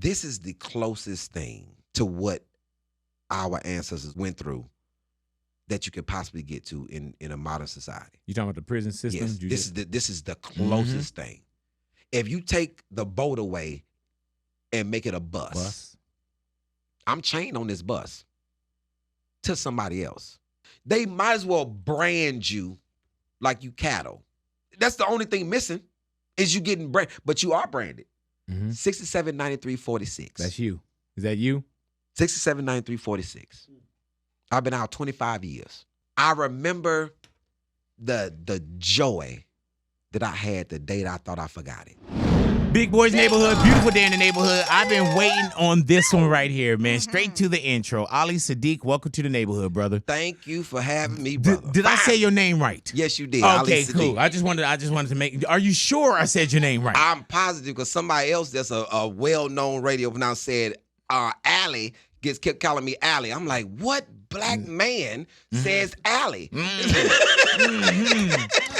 this is the closest thing to what our ancestors went through that you could possibly get to in a modern society. You talking about the prison system? Yes, this is the closest thing. If you take the boat away and make it a bus, I'm chained on this bus to somebody else. They might as well brand you like you cattle. That's the only thing missing is you getting branded, but you are branded. 679346. That's you. Is that you? 679346. I've been out 25 years. I remember the joy that I had the day that I thought I forgot it. Big Boy's Neighborhood, beautiful day in the neighborhood. I've been waiting on this one right here, man. Straight to the intro. Ali Siddiq, welcome to the neighborhood, brother. Thank you for having me, brother. Did I say your name right? Yes, you did. Okay, cool. I just wanted to make. Are you sure I said your name right? I'm positive because somebody else that's a well-known radio now said Ali kept calling me Ali. I'm like, what black man says Ali?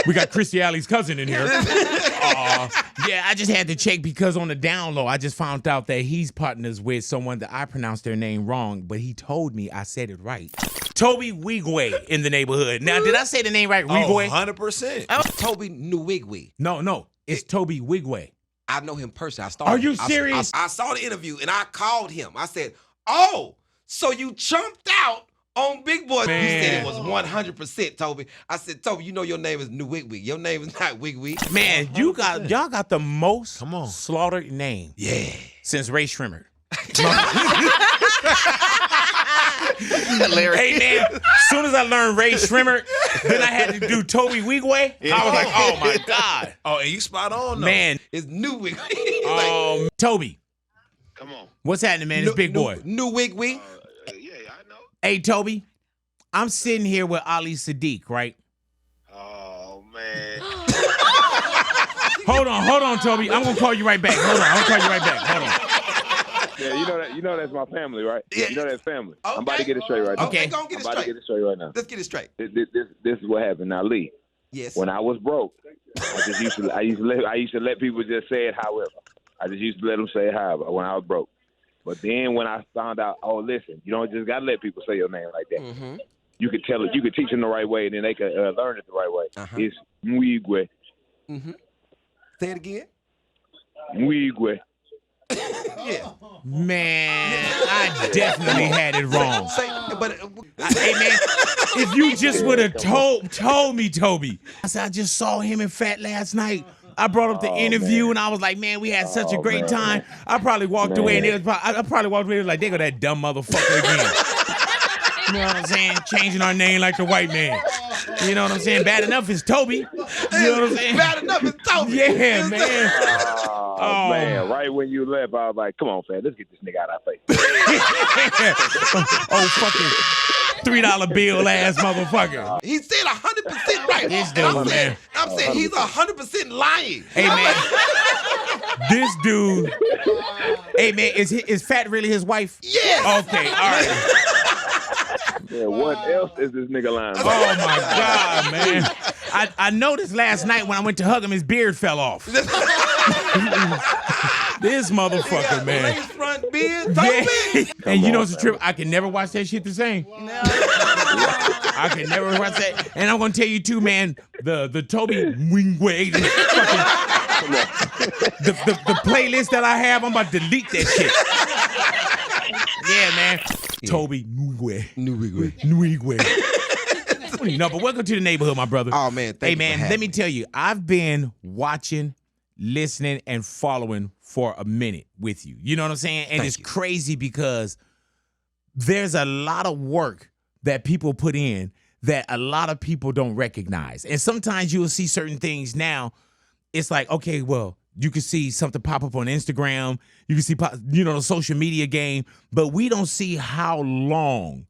We got Christy Alley's cousin in here. Yeah, I just had to check because on the down low, I just found out that he's partners with someone that I pronounced their name wrong, but he told me I said it right. Toby Wigwe in the neighborhood. Now, did I say the name right? Wigwe? 100%. Toby Nwigwe. No, it's Toby Wigwe. I know him personally. Are you serious? I saw the interview and I called him. I said, oh, so you chumped out on Big Boy. Man. He said it was 100%, Toby. I said, Toby, you know your name is Nwigwe. Your name is not Wigwe. Man, y'all got the most slaughtered name. Yeah. Since Ray Shrimmer. Hilarious. Hey man, as soon as I learned Ray Shrimmer, then I had to do Toby Wigwe. I was like, oh my God. Oh, and you spot on though. Man. It's Nwigwe. Toby. Come on. What's happening, man? It's Big Boy. Nwigwe. Yeah, I know. Hey, Toby, I'm sitting here with Ali Siddiq, right? Oh man. Hold on, Toby. I'm gonna call you right back. Hold on, I'm gonna call you right back. Hold on. Yeah, you know that's my family, right? Yeah. You know that's family. Okay. I'm about to get it straight right now. Okay, go get it I'm about to straight. get it straight right now. Let's get it straight. This is what happened. Now, Lee. Yes. When I was broke, I used to let people just say it however. I just used to let them say it however when I was broke. But then when I found out, oh, listen, you don't just got to let people say your name like that. Mm-hmm. You could tell it. You could teach them the right way, and then they could learn it the right way. Uh-huh. It's Mwigwe. Mm-hmm. Say it again. Mwigwe. Yeah. Man, I definitely had it wrong. Hey man, if you just would have told me, Toby. I said I just saw him and Fat last night. I brought up the interview and I was like, man, we had such a great time. I probably walked away and I probably walked away like, they go that dumb motherfucker again. You know what I'm saying? Changing our name like the white man. You know what I'm saying? Bad enough is Toby. You know what I'm saying? Bad enough is Toby. Yeah, man. Oh, man. Right when you left, I was like, come on, fam, let's get this nigga out of our face. Oh, fucking $3 bill ass motherfucker. He said 100% right. This dude, man. I'm saying he's 100% lying. Hey, man. This dude. Hey, man, is Fat really his wife? Yes. Okay, all right. Yeah, what else is this nigga lying about? Oh, my God, man. I noticed last night when I went to hug him, his beard fell off. This motherfucker, man. Lace front beard, Yeah. And you know what's the trip? I can never watch that shit the same. No. I can never watch that. And I'm gonna tell you too, man. The Toby Wingway, the playlist that I have, I'm about to delete that shit. Yeah, man. Yeah. Toby Nwigwe. No, but welcome to the neighborhood, my brother. Oh man, thank you. Hey man, let me tell you, I've been watching, listening, and following for a minute with you. You know what I'm saying? And it's crazy because there's a lot of work that people put in that a lot of people don't recognize. And sometimes you will see certain things now. It's like, okay, well, you can see something pop up on Instagram. You can see, the social media game. But we don't see how long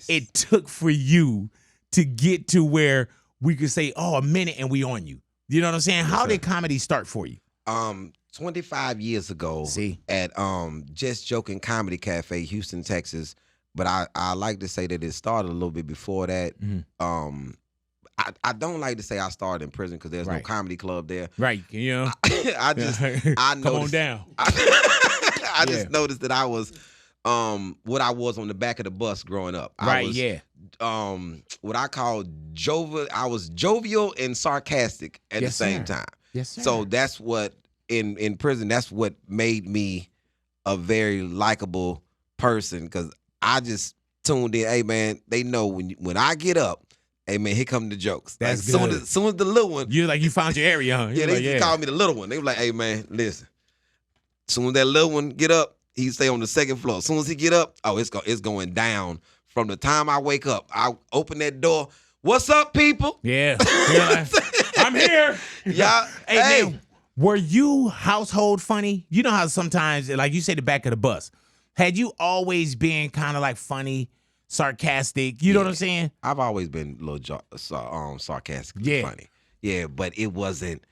it took for you to get to where we could say, oh, a minute and we on you. You know what I'm saying? How did comedy start for you? 25 years ago at Just Joking Comedy Cafe, Houston, Texas. But I like to say that it started a little bit before that. Mm-hmm. I don't like to say I started in prison because there's no comedy club there. Right, you know. I know. Come on down. I just noticed that I was what I was on the back of the bus growing up. I was, what I call jovial. I was jovial and sarcastic at the same time. Yes, sir. So that's what in prison. That's what made me a very likable person, because I just tuned in. Hey man, they know when I get up. Hey man, here come the jokes. That's like, good. Soon as the little one, you found your area, huh? Yeah, they just called me the little one. They were like, hey man, listen. Soon as that little one get up, he stay on the second floor. As soon as he get up, it's going down. From the time I wake up, I open that door. What's up, people? Yeah. I'm here. Yeah. Hey man, were you household funny? You know how sometimes, like you say, the back of the bus. Had you always been kind of like funny, sarcastic? You know what I'm saying? I've always been a little sarcastic, funny. Yeah, but it wasn't.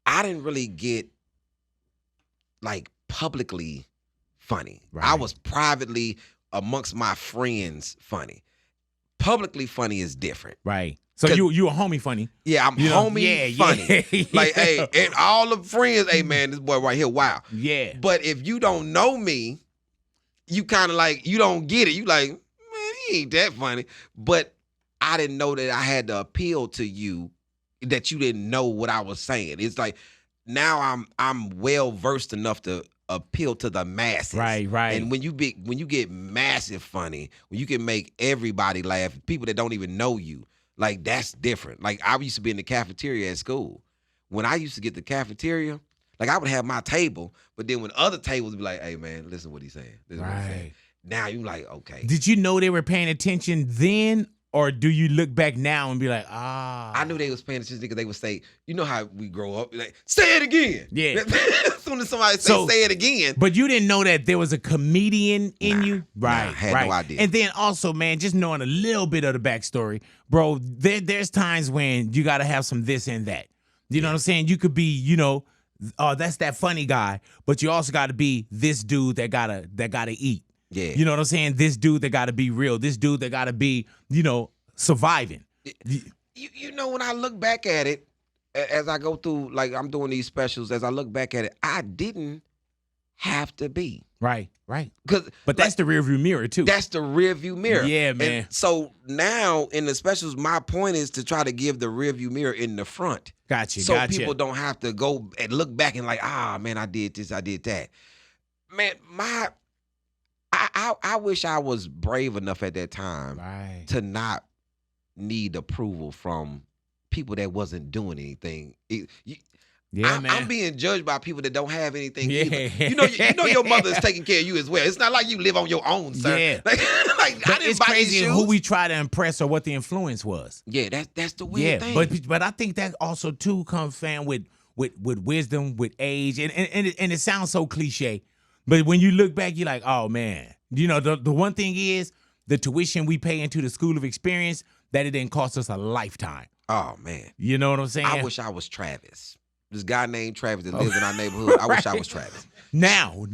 I didn't really get like publicly funny. Right. I was privately amongst my friends funny. Publicly funny is different. Right. So you a homie funny. Yeah, I'm homie funny. Yeah. Like, hey, and all the friends, hey man, this boy right here, wow. Yeah. But if you don't know me, you kind of like, you don't get it. You like, man, he ain't that funny. But I didn't know that I had to appeal to you, that you didn't know what I was saying. It's like, now I'm well versed enough to appeal to the masses. Right. And when you get massive funny, when you can make everybody laugh, people that don't even know you, like, that's different. Like, I used to be in the cafeteria at school. When I used to get the cafeteria, like, I would have my table, but then when other tables would be like, hey man, listen what he's saying. Listen what he's saying. Now you like, okay. Did you know they were paying attention then? Or do you look back now and be like, I knew they was paying attention because they would say, you know how we grow up, like, say it again. Yeah. As soon as somebody say it again. But you didn't know that there was a comedian in you? Right. I had no idea. And then also, man, just knowing a little bit of the backstory, bro, there's times when you got to have some this and that. You know what I'm saying? You could be, that's that funny guy, but you also got to be this dude that gotta eat. Yeah. You know what I'm saying? This dude that got to be real. This dude that got to be, surviving. You know, when I look back at it, as I go through, like, I'm doing these specials, as I look back at it, I didn't have to be. Right. But that's the rearview mirror, too. That's the rearview mirror. Yeah, man. And so now in the specials, my point is to try to give the rearview mirror in the front. Gotcha. So people don't have to go and look back and like, man, I did this, I did that. Man, I wish I was brave enough at that time to not need approval from people that wasn't doing anything. Man. I'm being judged by people that don't have anything either. You know your mother is taking care of you as well. It's not like you live on your own, sir. Yeah. Like I didn't it's buy crazy these who shoes. we try to impress or what the influence was. Yeah, that's the weird thing. But I think that also too comes, fam, with wisdom, with age, and it sounds so cliche, but when you look back, you're like, oh man, the one thing is the tuition we pay into the school of experience, that it didn't cost us a lifetime. Oh man, you know what I'm saying? I wish I was Travis. This guy named Travis that lives in our neighborhood. I wish I was Travis. Now,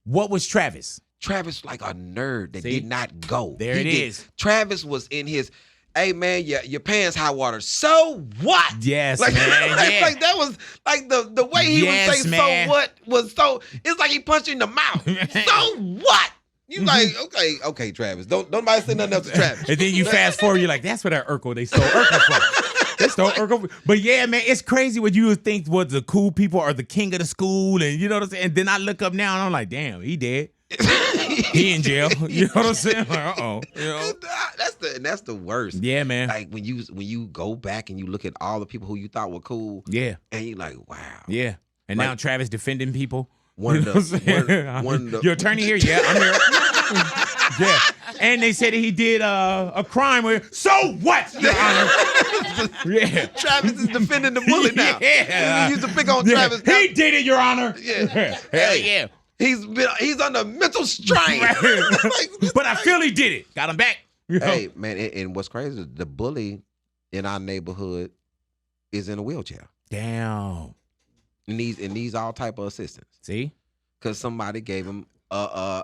what was Travis? Travis like a nerd that did not go. There it is. Travis was in his, hey man, your pants hot water. So what? Yes, like, man. Like that was like the way he would say man. So what was so. It's like he punched you in the mouth. So what? You like, okay, Travis. Don't nobody say nothing else to Travis. And then you fast forward, you're like, that's where that Urkel, they stole Urkel from. They stole Urkel. But yeah, man, it's crazy what you would think was the cool people are the king of the school, and you know what I'm saying? And then I look up now and I'm like, damn, he dead. He in jail. You know what I'm saying? Like, That's the worst. Yeah, man. Like when you go back and you look at all the people who you thought were cool. Yeah. And you're like, wow. Yeah. And now Travis defending people. One of the your attorney here? Yeah, I'm here. Yeah. And they said that he did a crime with, so what, Your Honor? Yeah. Travis is defending the bully now. Yeah. You used to pick on Travis. He did it, Your Honor. Yeah. Hell yeah. He's under mental strain. But I feel he did it. Got him back. Hey, man, and what's crazy, the bully in our neighborhood is in a wheelchair. Damn. And needs all type of assistance. See? Because somebody gave him a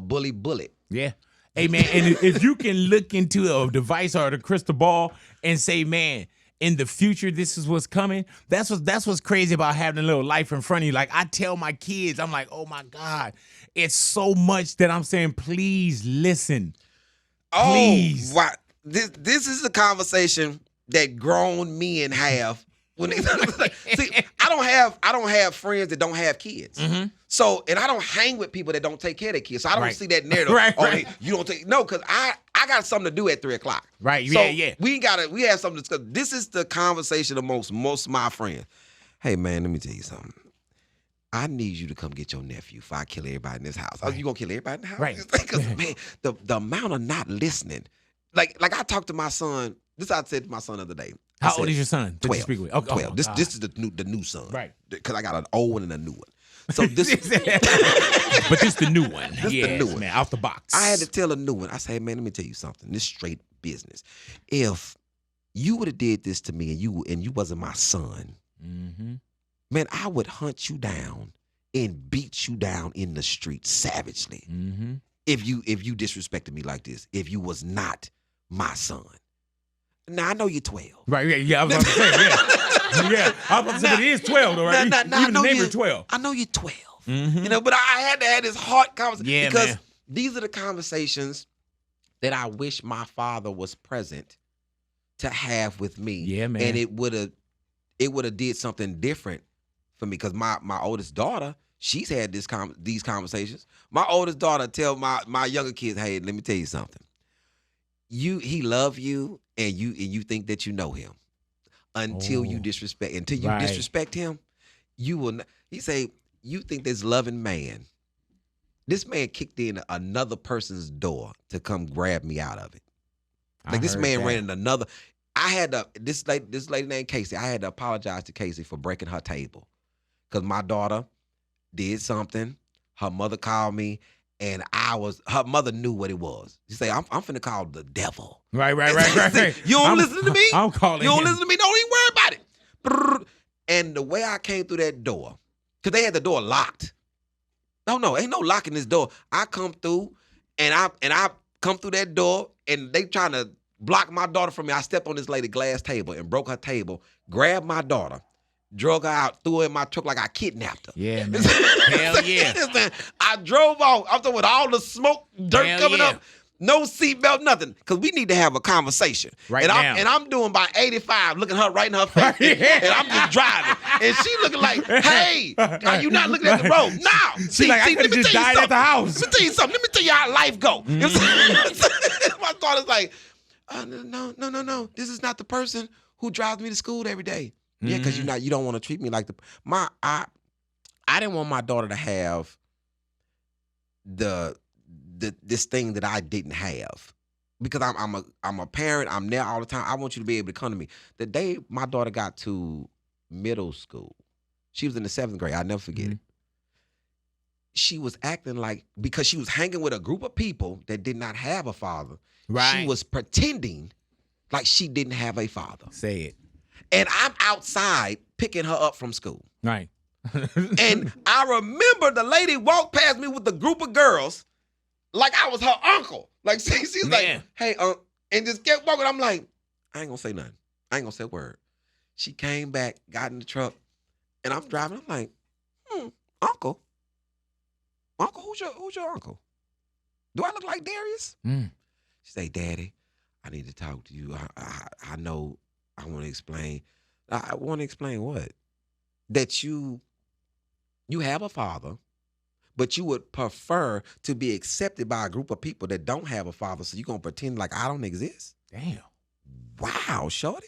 bully bullet. Yeah. Hey, man, and if you can look into a device or the crystal ball and say, man, in the future this is what's coming. That's what's crazy about having a little life in front of you. Like I tell my kids, I'm like, oh my God, it's so much that I'm saying, please listen. Please. Oh, wow. This is a conversation that grown men have. When they, see, I don't have friends that don't have kids. Mm-hmm. So, and I don't hang with people that don't take care of their kids. So I don't see that narrative. Right. You don't take because I got something to do at 3:00. Right. So yeah. We have something to discuss. This is the conversation amongst most of my friends. Hey man, let me tell you something. I need you to come get your nephew if I kill everybody in this house. Right. Oh, you gonna kill everybody in the house? Right. Because man, the amount of not listening. Like I talked to my son. This I said to my son the other day. How old is your son? 12. Speak with? Okay, 12. This is the new son. Right. Because I got an old one and a new one. So this but this the new one. This the new one. Man, out the box. I had to tell a new one. I said, man, let me tell you something. This straight business. If you would have did this to me and you wasn't my son, man, I would hunt you down and beat you down in the street savagely. If you disrespected me like this, if you was not my son. Now I know you're 12. Right, yeah. I was about to say, yeah. I was about to say, but it is 12, though, right? Even the neighbor 12. I know you're 12. But I had to have this hard conversation because these are the conversations that I wish my father was present to have with me. Yeah, man. And it would have did something different for me because my oldest daughter, she's had these conversations. My oldest daughter tell my younger kids, hey, let me tell you something. He love you and you think that you know him until you disrespect him. You will not, he say you think this loving man. This man kicked in another person's door to come grab me out of it. Like this man ran in another. I had to this lady named Casey. I had to apologize to Casey for breaking her table because my daughter did something. Her mother called me. And her mother knew what it was. She say, I'm finna call the devil. Right. You don't listen to me? I'm calling You don't listen to me? Don't even worry about it. And the way I came through that door, because they had the door locked. No, ain't no locking this door. I come through, and I come through that door, and they trying to block my daughter from me. I stepped on this lady's glass table and broke her table, grabbed my daughter, drug her out, threw her in my truck like I kidnapped her. Yeah, man. Hell yeah. I drove off. I'm talking with all the smoke, dirt coming up. No seatbelt, nothing. Because we need to have a conversation. Right now. now. And I'm doing by 85, looking her right in her face. And I'm just driving. And she looking like, hey, are you not looking at the road? No. She like, I could have just died at the house. Let me tell you something. Let me tell you how life go. My daughter's like, no. This is not the person who drives me to school every day. Yeah, because you don't want to treat me like I didn't want my daughter to have this thing that I didn't have because I'm a parent. I'm there all the time. I want you to be able to come to me. The day my daughter got to middle school, she was in the 7th grade. I'll never forget it. She was acting like because she was hanging with a group of people that did not have a father. Right. She was pretending like she didn't have a father. Say it. And I'm outside picking her up from school. Right. And I remember the lady walked past me with a group of girls like I was her uncle. Like she's like, hey, and just kept walking. I'm like, I ain't gonna say nothing. I ain't gonna say a word. She came back, got in the truck, and I'm driving. I'm like, uncle? Uncle, who's your uncle? Do I look like Darius? She say, Daddy, I need to talk to you. I know. I want to explain. I want to explain what? That you have a father, but you would prefer to be accepted by a group of people that don't have a father, so you're going to pretend like I don't exist? Damn. Wow, shorty.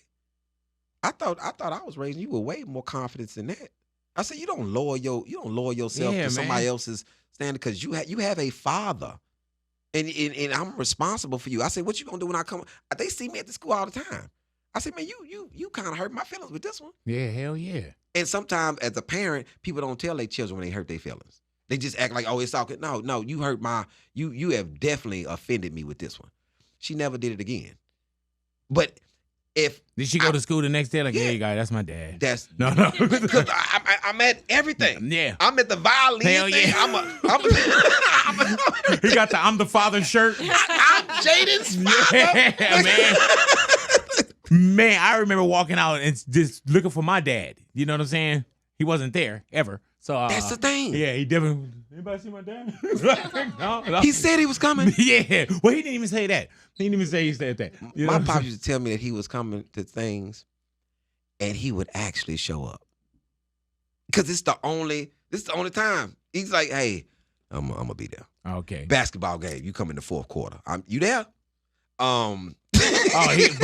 I thought I was raising you with way more confidence than that. I said you don't lower yourself to somebody else's standard because you have a father. And I'm responsible for you. I said, what you going to do when I come? They see me at the school all the time. I said, man, you kind of hurt my feelings with this one. Yeah, hell yeah. And sometimes as a parent, people don't tell their children when they hurt their feelings. They just act like, oh, it's all good. No, you hurt you have definitely offended me with this one. She never did it again. But did she go to school the next day? Like, yeah, you guys, that's my dad. No. Because I'm at everything. Yeah. I'm at the violin hell thing. Yeah. He got the I'm the father shirt. I'm Jaden's father. Yeah, man. Man, I remember walking out and just looking for my dad. You know what I'm saying? He wasn't there ever. So That's the thing. Yeah, he definitely. Anybody see my dad? No. He said he was coming. Yeah. Well, he didn't even say that. He didn't even say he said that. You know My what I'm pops saying? used to tell me that he was coming to things, and he would actually show up. Cause this is the only time. He's like, hey, I'm gonna be there. Okay. Basketball game. You come in the fourth quarter. You there? But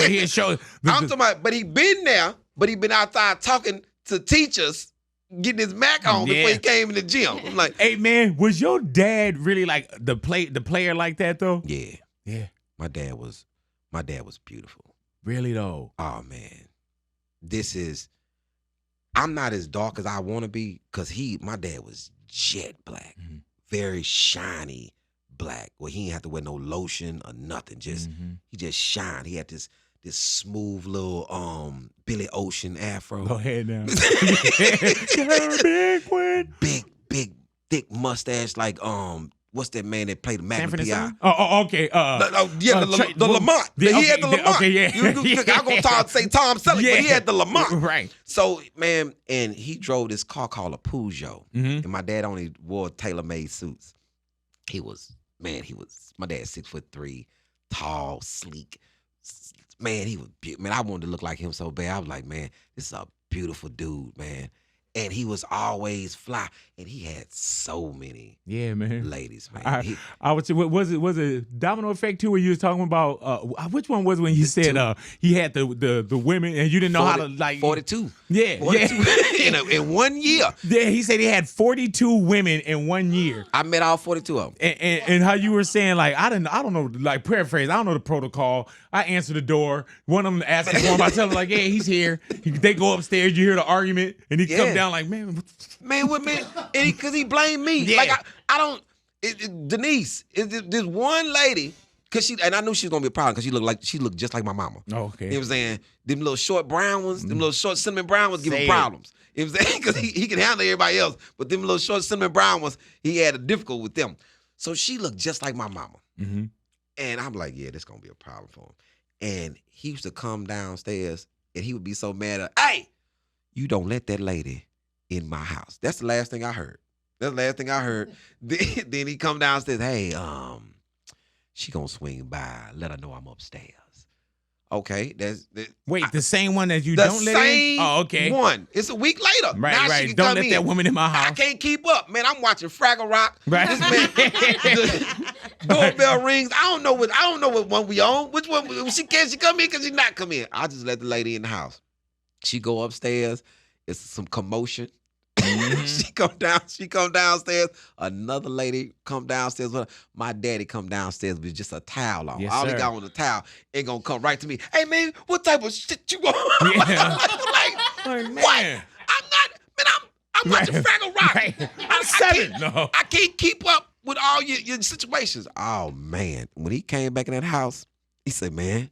he had showed. I'm talking about, but he been there, but he been outside talking to teachers, getting his Mac on before he came in the gym. I'm like, hey man, was your dad really like the player like that though? yeah. Yeah. My dad was beautiful. Really though. Oh man. I'm not as dark as I want to be, because my dad was jet black. Mm-hmm. Very shiny black. Well, he didn't have to wear no lotion or nothing. Just he just shined. He had this smooth little Billy Ocean afro. Go ahead now. Big one. Big thick mustache, like what's that man that played the Magnum PI? Oh, okay. The Lamont. He had the Lamont. Okay, yeah. I'm gonna say Tom Selleck, but he had the Lamont. Right. So, man, and he drove this car called a Peugeot. Mm-hmm. And my dad only wore tailor-made suits. My dad's 6'3", tall, sleek. Man, he was beautiful. Man, I wanted to look like him so bad. I was like, man, this is a beautiful dude, man. And he was always fly. And he had so many ladies, man. I would say, was it Domino Effect 2 where you was talking about, which one was it when you said he had the women and you didn't know how to like. 42. Yeah. 42 in 1 year. Yeah, he said he had 42 women in 1 year. I met all 42 of them. And how you were saying, like, I don't know, like, paraphrase, I don't know the protocol. I answer the door. One of them asking for him. I tell him, like, yeah, he's here. They go upstairs. You hear the argument. And he come down like, man. What, man? Because he blamed me. Yeah. Like, I don't, Denise, this one lady, and I knew she was going to be a problem because she looked just like my mama. Oh, okay. You know what I'm saying? Them little short brown ones, them little short cinnamon brown ones give him problems. You know what I'm saying? Because he can handle everybody else. But them little short cinnamon brown ones, he had a difficult with them. So she looked just like my mama. Mm-hmm. And I'm like, yeah, this is going to be a problem for him. And he used to come downstairs and he would be so mad at, hey, you don't let that lady in my house. That's the last thing I heard. Then he come downstairs, hey, she gonna swing by, let her know I'm upstairs. Okay, wait, the same one that you don't let in? Oh, okay. One. It's a week later. Right, now right. She can Don't come let in. that woman in my house. I can't keep up, man. I'm watching Fraggle Rock. Right. This man, the doorbell rings. I don't know what one we on. Which one? Can she come in? Can she not come in? I just let the lady in the house. She go upstairs. It's some commotion. Mm-hmm. She come downstairs. Another lady come downstairs with her. My daddy come downstairs with just a towel on. Yes, All he sir. got on the towel ain't gonna come right to me. Hey man, what type of shit you want? Yeah. like man. what? I'm watching Fraggle Rock. Right. I'm 7. No. I can't keep up with all your situations. Oh man, when he came back in that house, he said, "Man,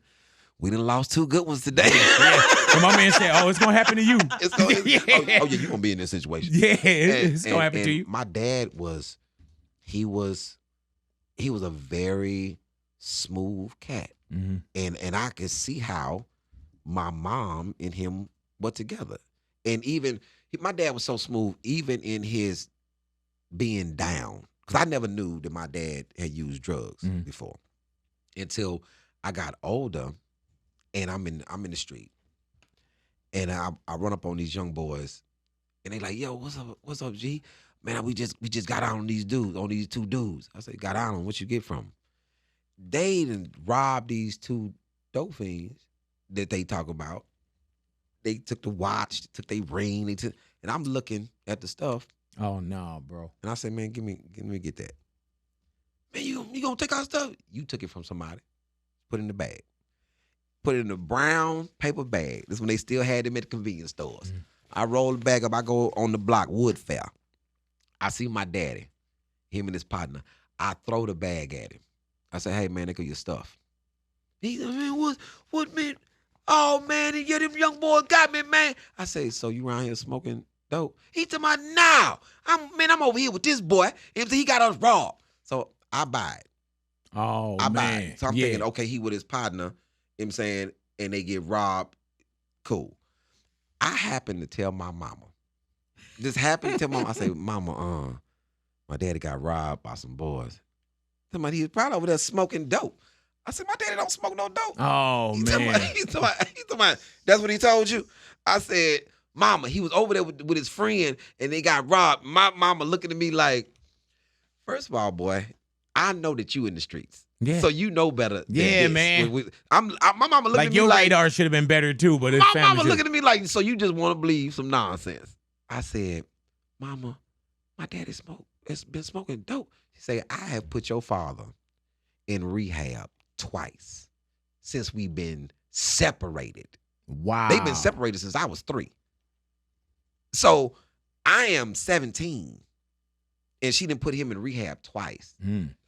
we done lost 2 good ones today." Yeah. And my man said, "Oh, it's gonna happen to you." Oh yeah, you gonna be in this situation. Yeah, it's gonna happen to you. My dad was a very smooth cat, and I could see how my mom and him were together, and even my dad was so smooth, even in his being down, because I never knew that my dad had used drugs before until I got older, and I'm in the street. And I run up on these young boys, and they like, yo, what's up, G? Man, we just got out on these 2 dudes. I said, got out on what you get from 'em? They done robbed these 2 dope fiends that they talk about. They took the watch, took their ring, and I'm looking at the stuff. Oh no, bro. And I said, man, give me get that. Man, you gonna take our stuff? You took it from somebody. Put it in the bag. Put it in a brown paper bag. This is when they still had them at the convenience stores. I roll the bag up. I go on the block, Wood Fair. I see my daddy, him and his partner. I throw the bag at him. I say, hey, man, look at your stuff. He said, man, what, man? Oh, man, yeah, them young boys got me, man. I say, so you around here smoking dope? He told me, now. I'm over here with this boy. He got us robbed. So I buy it. Oh, I man. buy it. So I'm thinking, okay, he with his partner. You know what I'm saying? and they get robbed, cool. I happen to tell my mama. This happened to tell mama. I say, Mama, my daddy got robbed by some boys. Somebody, he was probably over there smoking dope. I said, my daddy don't smoke no dope. Oh, man. He's talking about, that's what he told you? I said, Mama, he was over there with his friend and they got robbed. My mama looking at me like, first of all, boy, I know that you in the streets. Yeah. So you know better than Yeah, this. man. My mama looking Like, at me your like, radar should have been better, too, but it's my family mama too. looking at me like, so you just want to believe some nonsense. I said, Mama, my daddy has been smoking dope. She said, I have put your father in rehab twice since we've been separated. Wow. They've been separated since I was 3. So I am 17, and she didn't put him in rehab twice.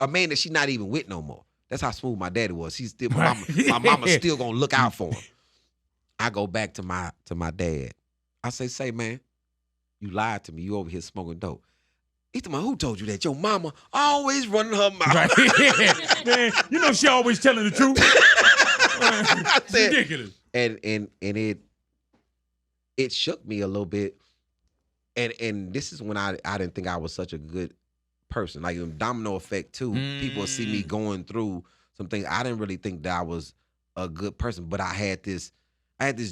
A man that she's not even with no more. That's how smooth my daddy was. She's still my mama still gonna look out for him. I go back to my dad. I say, man, you lied to me. You over here smoking dope. He's the man, who told you that? Your mama always running her mouth. Right. Man, you know she always telling the truth. It's ridiculous. And it shook me a little bit. And this is when I didn't think I was such a good person. Like in Domino Effect too, people see me going through some things. I didn't really think that I was a good person, but I had this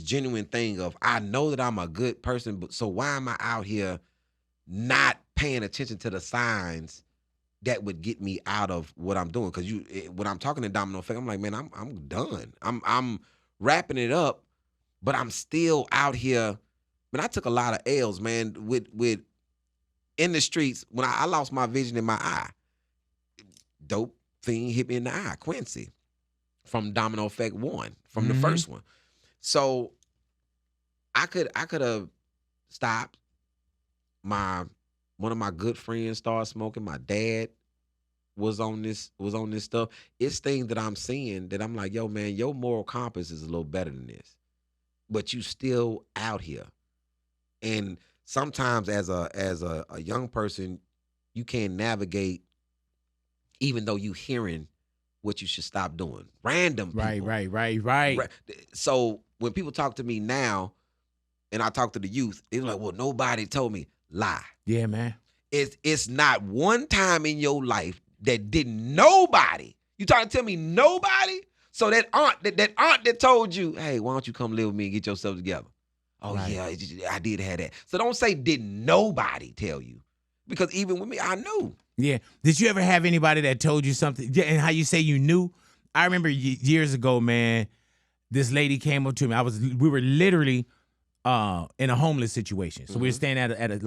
genuine thing of, I know that I'm a good person, but so why am I out here not paying attention to the signs that would get me out of what I'm doing? Because when I'm talking to Domino Effect, I'm like, man, I'm done. I'm wrapping it up, but I'm still out here. Man, I took a lot of L's, man, with in the streets when I lost my vision in my eye. Dope fiend hit me in the eye, Quincy, from Domino Effect 1, from the first one. So I could have stopped. One of my good friends started smoking. My dad was on this stuff. It's things that I'm seeing that I'm like, yo, man, your moral compass is a little better than this, but you still out here. And sometimes as a young person, you can't navigate, even though you hearing what you should stop doing. Random people. Right. So when people talk to me now, and I talk to the youth, they're like, well, nobody told me. Lie. Yeah, man. It's not one time in your life that didn't nobody. You trying to tell me nobody? So that aunt that told you, hey, why don't you come live with me and get yourself together? Oh, right. Yeah, I did have that. So don't say didn't nobody tell you. Because even with me, I knew. Yeah. Did you ever have anybody that told you something? Yeah, and how you say you knew? I remember years ago, man, this lady came up to me. We were literally in a homeless situation. So we were staying at a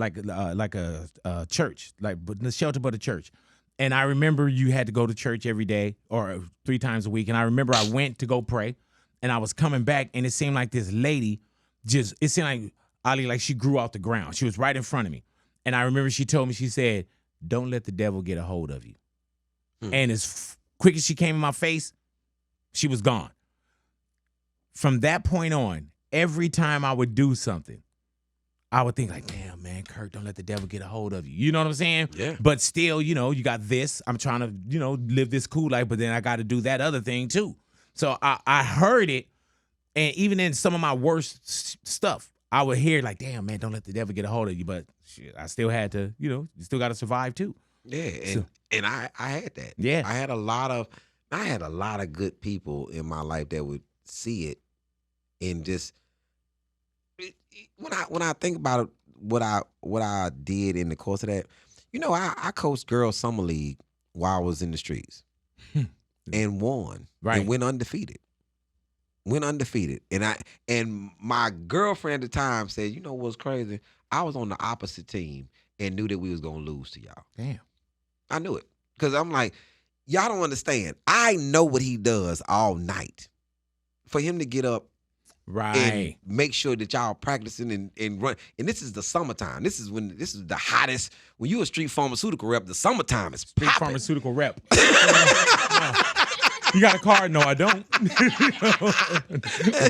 church, like the shelter but a church. And I remember you had to go to church every day or 3 times a week. And I remember I went to go pray and I was coming back and it seemed like this lady it seemed like Ali, like she grew off the ground. She was right in front of me. And I remember she told me, she said, don't let the devil get a hold of you. And as quick as she came in my face, she was gone. From that point on, every time I would do something, I would think like, damn, man, Kirk, don't let the devil get a hold of you. You know what I'm saying? Yeah. But still, you got this. I'm trying to, live this cool life, but then I got to do that other thing too. So I heard it, and even in some of my worst stuff, I would hear like, damn, man, don't let the devil get a hold of you. But shit, I still had to, you still got to survive too. Yeah, and I had that. Yeah. I had a lot of good people in my life that would see it and just when I think about it, what I did in the course of that, I coached girls summer league while I was in the streets and won. Right. And went undefeated. And my girlfriend at the time said, you know what's crazy? I was on the opposite team and knew that we was gonna lose to y'all. Damn. I knew it. Because I'm like, y'all don't understand. I know what he does all night. For him to get up and make sure that y'all practicing and run. And this is the summertime. This is the hottest. When you a street pharmaceutical rep, the summertime is Street popping. pharmaceutical rep. You got a card? No, I don't.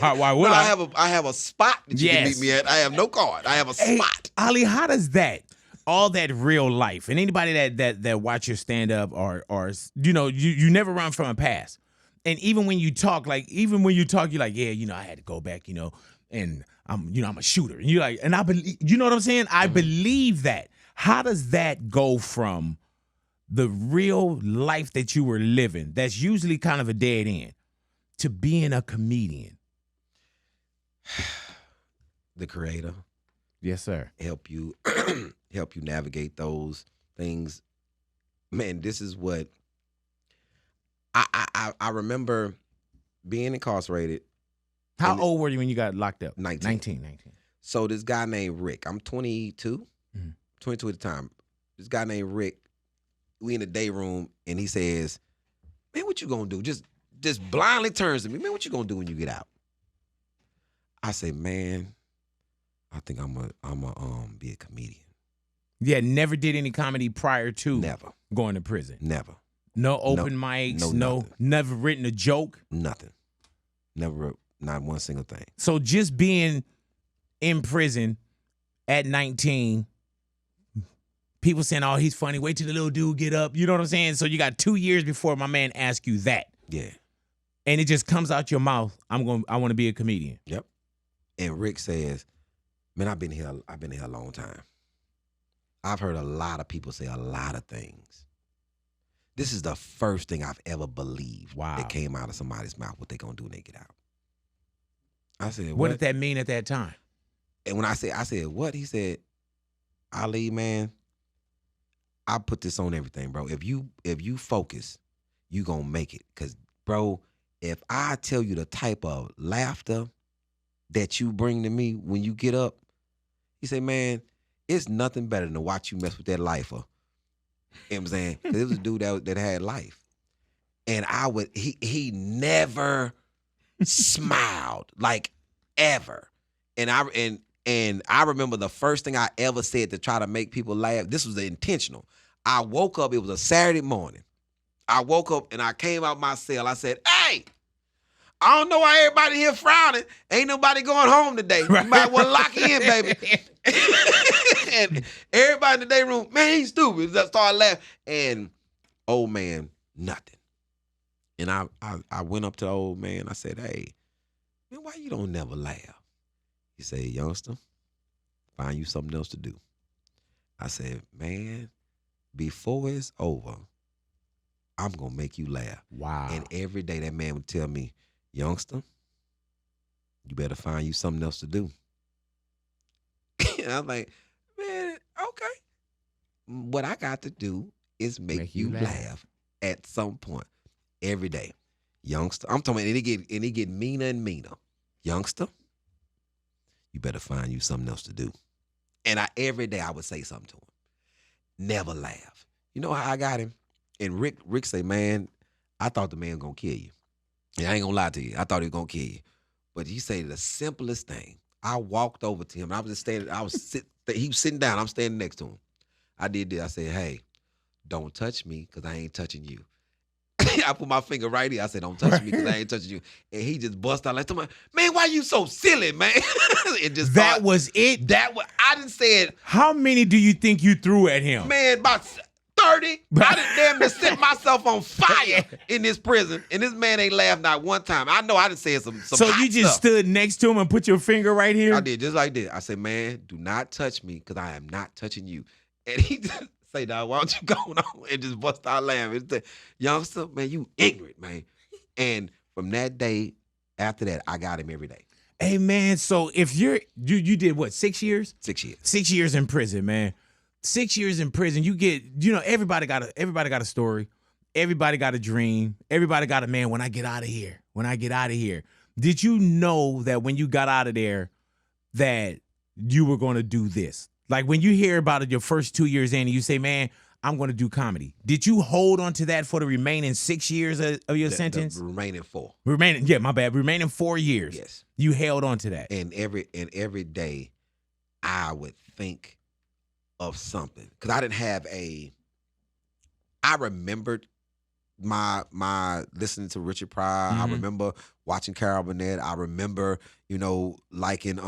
Why would I? I have a spot that you can meet me at. I have no card. I have a spot. Ali, how does that, all that real life, and anybody that watch your stand up or you never run from a past. And even when you talk, you're like, yeah, I had to go back, and I'm a shooter. And you're like, and I believe, you know what I'm saying? I believe that. How does that go from the real life that you were living, that's usually kind of a dead end, to being a comedian? The creator. Yes, sir. Help you navigate those things. Man, this is what I remember being incarcerated. How old were you when you got locked up? 19. So this guy named Rick, I'm 22, 22 at the time. This guy named Rick, we in the day room, and he says, man, what you gonna do? Just blindly turns to me, man, what you gonna do when you get out? I say, man, I think I'm a be a comedian. Yeah, never did any comedy prior to Never going to prison. Never. No open mics. No, never written a joke. Nothing. Never. Not one single thing. So just being in prison at 19, people saying, "Oh, he's funny. Wait till the little dude get up." You know what I'm saying? So you got 2 years before my man asks you that. Yeah. And it just comes out your mouth. I want to be a comedian. Yep. And Rick says, man, I've been here a long time. I've heard a lot of people say a lot of things. This is the first thing I've ever believed that came out of somebody's mouth, what they gonna do when they get out. I said, what did that mean at that time? And when I said, what? He said, Ali, man, I put this on everything, bro. If you focus, you gonna make it. Cause, bro, if I tell you the type of laughter that you bring to me when you get up, he said, man, it's nothing better than to watch you mess with that lifer. You know what I'm saying? Cause it was a dude that had life. And he never smiled, like, ever. And I remember the first thing I ever said to try to make people laugh. This was intentional. I woke up, it was a Saturday morning. I woke up and I came out my cell. I said, hey, I don't know why everybody here frowning. Ain't nobody going home today. You might want to lock in, baby. And everybody in the day room, man, he's stupid. Just started laughing. And old man, nothing. And I went up to the old man. I said, hey, man, why you don't never laugh? He said, youngster, find you something else to do. I said, man, before it's over, I'm going to make you laugh. Wow. And every day that man would tell me, youngster, you better find you something else to do. And I'm like, man, okay. What I got to do is make you laugh at some point every day. Youngster, I'm talking about, and it get meaner and meaner. Youngster, you better find you something else to do. And every day I would say something to him. Never laugh. You know how I got him? And Rick say, man, I thought the man was going to kill you. And I ain't going to lie to you. I thought he was going to kill you. But he said the simplest thing. I walked over to him. I was just standing. He was sitting down. I'm standing next to him. I did this. I said, hey, don't touch me because I ain't touching you. I put my finger right here. I said, don't touch me because I ain't touching you. And he just bust out like, man, why you so silly, man? That was it? I didn't say it. How many do you think you threw at him? Man, about 30. I done damn near set myself on fire in this prison. And this man ain't laughed not one time. I know I done said some So hot you just stuff. stood next to him and put your finger right here? I did, just like this. I said, man, do not touch me because I am not touching you. And he just say, dog, why don't you go on and just bust out laughing? And say, youngster, man, you ignorant, man. And from that day, after that, I got him every day. Hey, man, so if you did what, 6 years? 6 years. 6 years in prison, man. 6 years in prison, you get, everybody got a story. Everybody got a dream. Everybody got a, man, when I get out of here. Did you know that when you got out of there that you were going to do this? Like when you hear about it your first 2 years in and you say, man, I'm going to do comedy. Did you hold on to that for the remaining 6 years of your sentence? The remaining 4. Remaining 4 years. Yes. You held on to that. And every day I would think of something. Because I didn't have I remembered my listening to Richard Pryor. I remember watching Carol Burnett. I remember, liking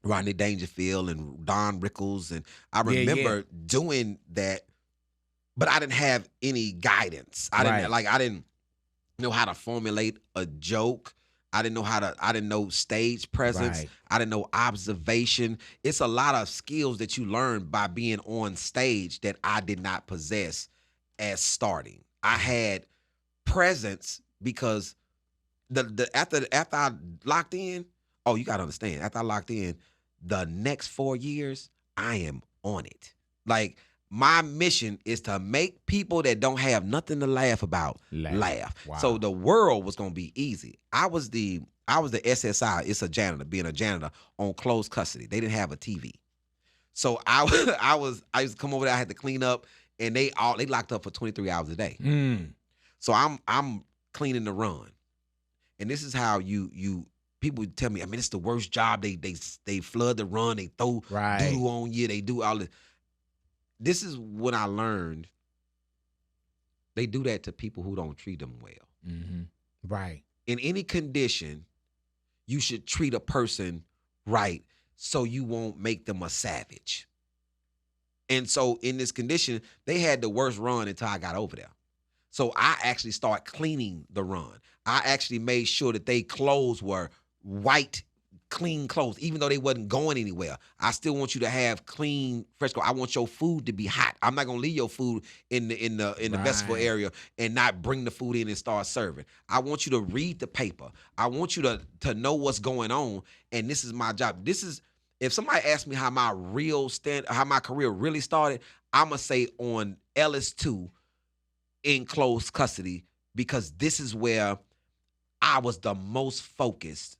Rodney Dangerfield and Don Rickles. And I remember doing that, but I didn't have any guidance. I didn't know how to formulate a joke. I didn't know stage presence. Right. I didn't know observation. It's a lot of skills that you learn by being on stage that I did not possess as starting. I had presence because after I locked in, oh, you gotta understand, after I locked in, the next 4 years, I am on it. Like, my mission is to make people that don't have nothing to laugh about laugh. Wow. So the world was gonna be easy. I was the SSI. It's a janitor, being a janitor on closed custody. They didn't have a TV, so I used to come over there. I had to clean up, and they locked up for 23 hours a day. So I'm cleaning the run, and this is how you. People tell me, I mean, it's the worst job. They flood the run. They throw doo on you. They do all this. This is when I learned they do that to people who don't treat them well. Mm-hmm. Right. In any condition, you should treat a person right so you won't make them a savage. And so in this condition, they had the worst run until I got over there. So I actually started cleaning the run. I actually made sure that they clothes were white, clean clothes, even though they wasn't going anywhere. I still want you to have clean, fresh clothes. I want your food to be hot. I'm not gonna leave your food in the vestibule area and not bring the food in and start serving. I want you to read the paper. I want you to know what's going on. And this is my job. This is, if somebody asks me how my career really started, I'm gonna say on Ellis 2 in closed custody, because this is where I was the most focused,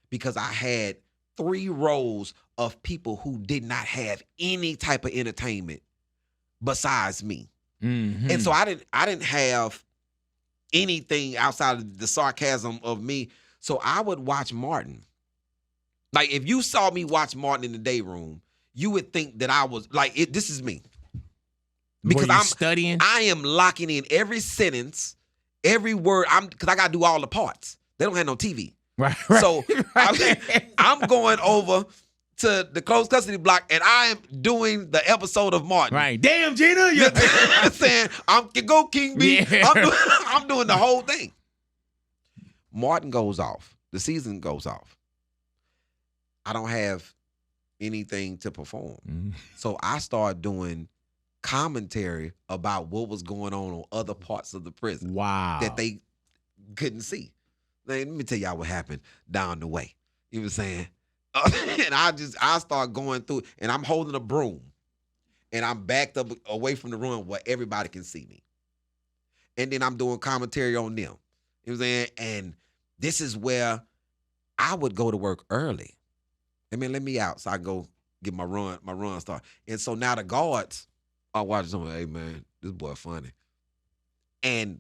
because I had 3 rows of people who did not have any type of entertainment besides me. Mm-hmm. And so I didn't have anything outside of the sarcasm of me. So I would watch Martin. Like, if you saw me watch Martin in the day room, you would think that I was like, this is me. Because I'm studying. I am locking in every sentence, every word. Because I gotta do all the parts. They don't have no TV. Right. So I'm going over to the closed custody block, and I am doing the episode of Martin. Right. Damn, Gina. I'm saying, go King B. Yeah. I'm doing the whole thing. Martin goes off. The season goes off. I don't have anything to perform. Mm-hmm. So I started doing commentary about what was going on other parts of the prison. Wow. That they couldn't see. Let me tell y'all what happened down the way. You know what I'm saying? And I start going through, and I'm holding a broom, and I'm backed up away from the room where everybody can see me. And then I'm doing commentary on them. You know what I'm saying? And this is where I would go to work early. I mean, let me out so I go get my run start. And so now the guards are watching something. Hey man, this boy funny. And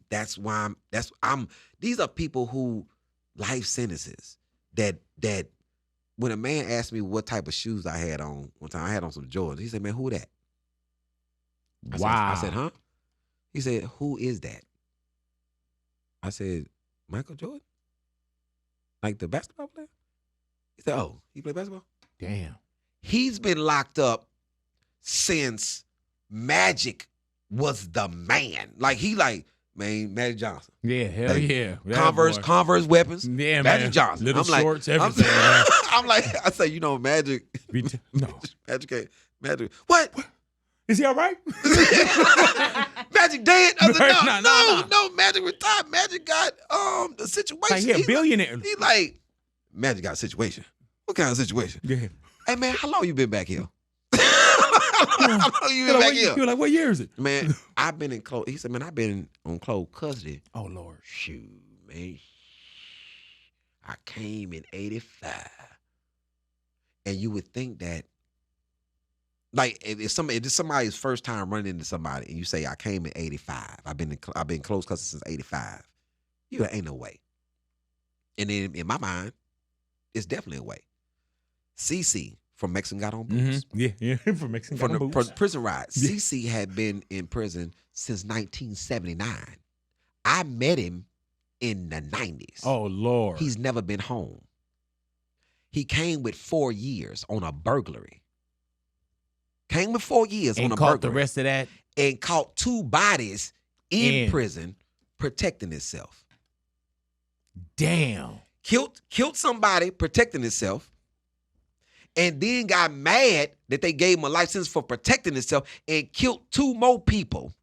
these are people who life sentences that when a man asked me what type of shoes I had on one time, I had on some Jordans. He said, man, who that? I said, huh? He said, who is that? I said, Michael Jordan? Like the basketball player? He said, oh, he play basketball? Damn. He's been locked up since Magic was the man. Like, man, Magic Johnson. Yeah, hell yeah. Converse weapons. Yeah, Magic man. Johnson. Little I'm shorts, like, everything. Man. I'm like, I say, Magic. No. Magic. What? Is he all right? Magic dead? I said, No. no, Magic retired. Magic got the situation. Like, he a billionaire. He like, Magic got a situation. What kind of situation? Yeah. Hey man, how long you been back here? How long you been back here? You were like, what year is it? Man, I've been in close. He said, man, I've been on closed custody. Oh Lord. Shoot, man. I came in 85. And you would think that, like, if it's somebody's first time running into somebody and you say, I came in 85. I've been closed custody since 85. You ain't no way. And then in my mind, it's definitely a way. CC from Mexican Got on Boots. Mm-hmm. Yeah, from Mexican Got on Boots. Prison ride. Yeah. CC had been in prison since 1979. I met him in the 90s. Oh, Lord. He's never been home. He came with 4 years on a burglary. Came with 4 years on a burglary. And caught the rest of that? And caught 2 bodies in prison protecting himself. Damn. Killed somebody protecting himself, and then got mad that they gave him a life sentence for protecting himself and killed 2 more people.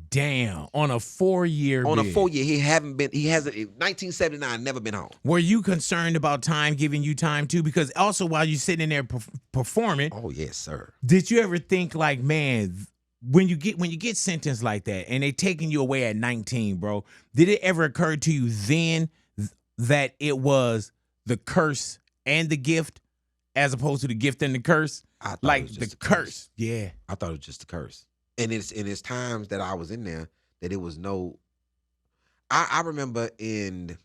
Damn. On a 4-year On bid. a 4-year, he hasn't, 1979, never been home. Were you concerned about time giving you time too? Because also while you're sitting in there performing, Oh, yes, sir. did you ever think like, man, when you get sentenced like that and they taking you away at 19, bro, did it ever occur to you then that it was the curse and the gift as opposed to the gift and the curse? I thought Like it was the just a curse. Yeah. I thought it was just a curse. And it's times that I was in there that it was no. I remember in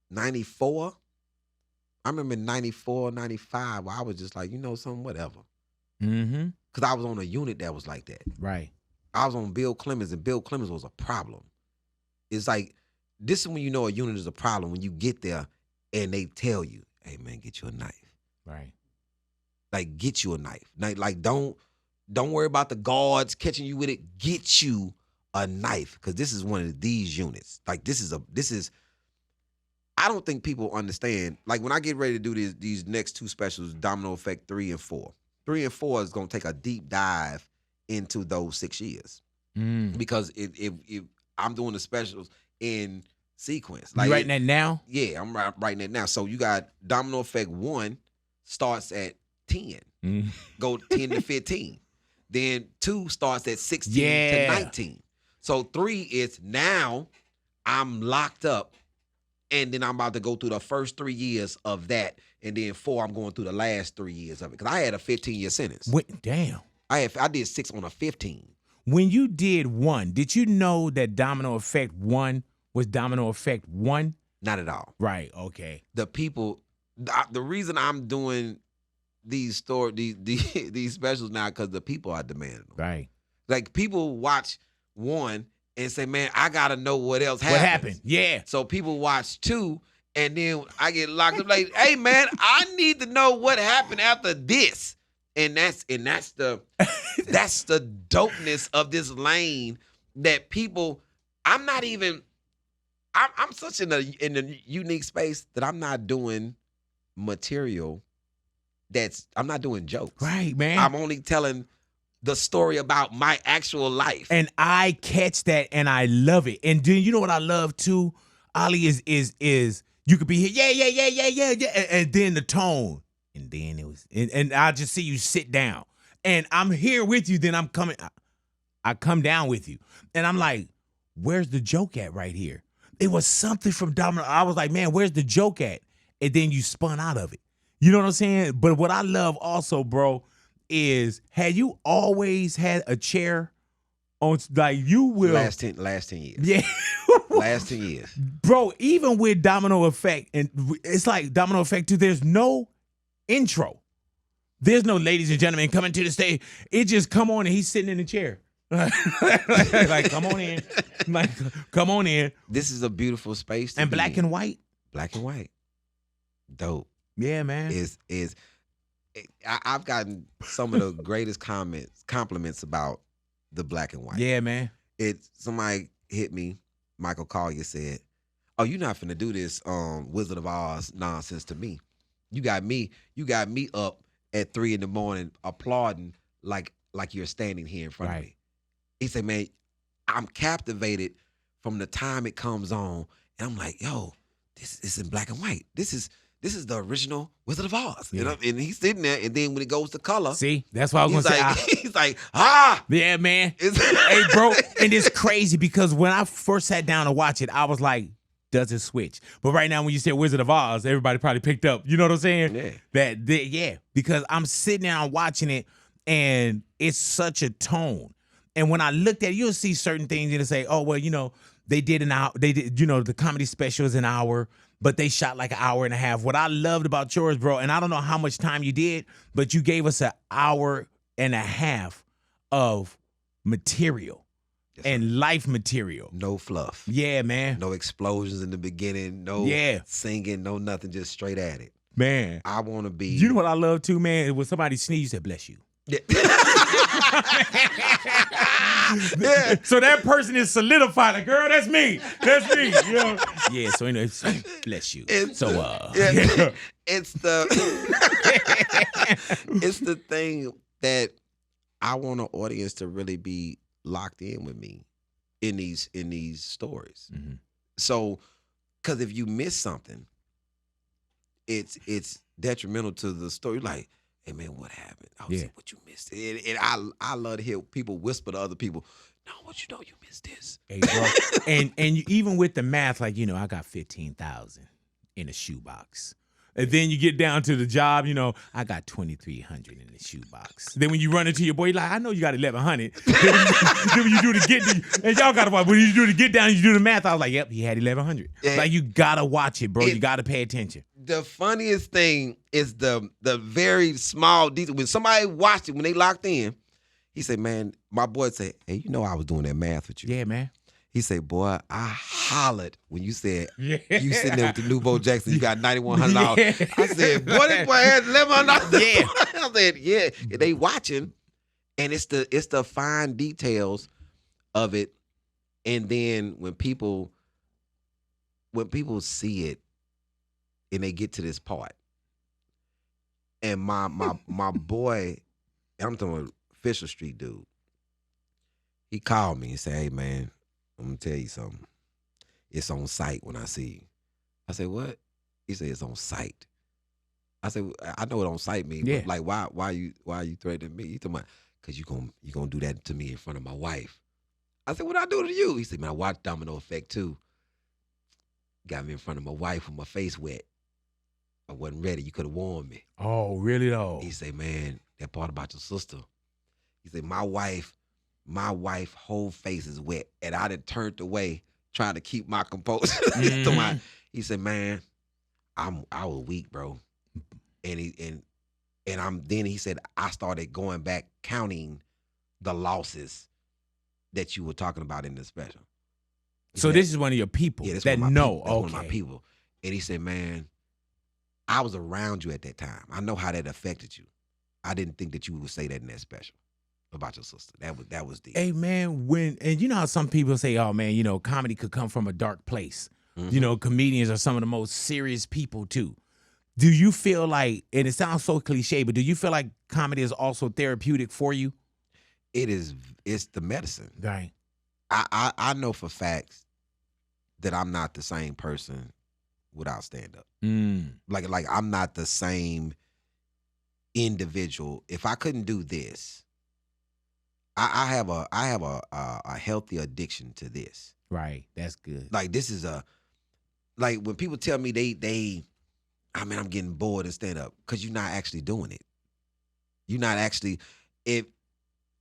94. I remember in 94, 95, where I was just like, you know something, whatever. Mm-hmm. Because I was on a unit that was like that. Right. I was on Bill Clemens, and Bill Clemens was a problem. It's like, this is when you know a unit is a problem, when you get there and they tell you, hey, man, get you a knife. Right. Like, get you a knife. Like, don't worry about the guards catching you with it. Get you a knife, because this is one of these units. Like, this is. I don't think people understand. Like, when I get ready to do these next 2 specials, Domino Effect 3 and 4. 3 and 4 is gonna take a deep dive into those 6 years, because if I'm doing the specials in sequence. Like, you writing that now? Yeah, I'm writing that now. So you got Domino Effect 1 starts at 10, go 10 to 15. Then 2 starts at 16 to 19. So 3 is now I'm locked up, and then I'm about to go through the first 3 years of that, and then 4 I'm going through the last 3 years of it, because I had a 15-year sentence. Damn. I did 6 on a 15. When you did 1, did you know that Domino Effect 1 was Domino Effect 1? Not at all. Right. Okay. The people, the reason I'm doing these these specials now, because the people are demanding them. Right. Like, people watch 1 and say, man, I gotta know what else happened. What happened? Yeah. So people watch 2, and then I get locked up. Like, hey, man, I need to know what happened after this. And that's the that's the dopeness of this lane that people. I'm such in a unique space that I'm not doing material. I'm not doing jokes. Right, man. I'm only telling the story about my actual life. And I catch that and I love it. And then you know what I love too, Ali, is you could be here, yeah. And then the tone. And then it was, and I just see you sit down. And I'm here with you, then I'm coming, I come down with you. And I'm like, where's the joke at right here? It was something from Domino. I was like, man, where's the joke at? And then you spun out of it. You know what I'm saying? But what I love also, bro, is had you always had a chair on, like you will. Last 10 years. Yeah. Last 10 years. Bro, even with Domino Effect, and it's like Domino Effect 2, there's no intro. There's no ladies and gentlemen coming to the stage. It just come on and he's sitting in the chair. like, come on in. Like, come on in. This is a beautiful space. And black and white. Black and white. Dope. Yeah, man. I've gotten some of the greatest compliments about the black and white. Yeah, man. Somebody hit me, Michael Collier said, oh, you're not finna do this Wizard of Oz nonsense to me. You got me up at 3 a.m. applauding like you're standing here in front of me. He said, man, I'm captivated from the time it comes on. And I'm like, yo, this is in black and white. This is the original Wizard of Oz. Yeah. And he's sitting there, and then when it goes to color. See, that's what I was going to say. He's like, ah. Yeah, man. Hey, bro, and it's crazy because when I first sat down to watch it, I was like, does it switch? But right now, when you said Wizard of Oz, everybody probably picked up. You know what I'm saying? Yeah. Because I'm sitting there and watching it, and it's such a tone. And when I looked at it, you'll see certain things and say, oh, well, you know, they did an hour. They did, you know, the comedy special is an hour, but they shot like an hour and a half. What I loved about yours, bro, and I don't know how much time you did, but you gave us an hour and a half of material. Yes, and life material. No fluff. Yeah, man. No explosions in the beginning. No singing. No nothing. Just straight at it. Man. I want to be. You know what I love too, man? When somebody sneezes, you say, bless you. Yeah. Yeah. So that person is solidified. Like, girl, that's me. That's me. You know? Yeah. So anyway, bless you. It's so it's the it's the thing that I want an audience to really be locked in with me in these stories. Mm-hmm. So, because if you miss something, it's detrimental to the story. Like, hey man, what happened? I was like, what you missed? And I love to hear people whisper to other people, no, what you know, you missed this. Hey, bro. and even with the math, like, you know, I got 15,000 in a shoebox. And then you get down to the job, you know, I got 2,300 in the shoebox. Then when you run into your boy, you're like, I know you got 1,100. Then when you do the get, and y'all got to watch. When you do the get down, you do the math. I was like, yep, he had 1,100. Like, you gotta watch it, bro. You gotta pay attention. The funniest thing is the very small detail. When somebody watched it, when they locked in, he said, man, my boy said, hey, you know I was doing that math with you. Yeah, man. He said, boy, I hollered when you said, you sitting there with the Nouveau Jackson, you got $9,100. Yeah. I said, boy, this boy had $1,100. Yeah. I said, yeah. They watching, and it's the fine details of it. And then when people see it and they get to this part, and my boy, I'm talking about Fisher Street dude, he called me and said, hey, man, I'm going to tell you something. It's on site when I see you. I said, what? He said, it's on site. I said, I know what on site means. Yeah. But like, why you threatening me? He talking about, because you gonna do that to me in front of my wife. I said, what I do to you? He said, man, I watched Domino Effect too. Got me in front of my wife with my face wet. I wasn't ready. You could have warned me. Oh, really though? He said, man, that part about your sister. He said, my wife whole face is wet, and I done turned away trying to keep my composure. Mm-hmm. He said, man, I was weak, bro. And he said, I started going back counting the losses that you were talking about in the special. So this is one of your people that know. That's one of my people. And he said, man, I was around you at that time. I know how that affected you. I didn't think that you would say that in that special about your sister. That was deep. Hey man, and you know how some people say, oh man, you know, comedy could come from a dark place. Mm-hmm. You know, comedians are some of the most serious people too. Do you feel like, and it sounds so cliche, but do you feel like comedy is also therapeutic for you? It's the medicine. Right. I know for facts that I'm not the same person without stand-up. Like I'm not the same individual. If I couldn't do this, I have a healthy addiction to this. Right. That's good. Like this is like when people tell me I'm getting bored and stand up, because you're not actually doing it. You're not actually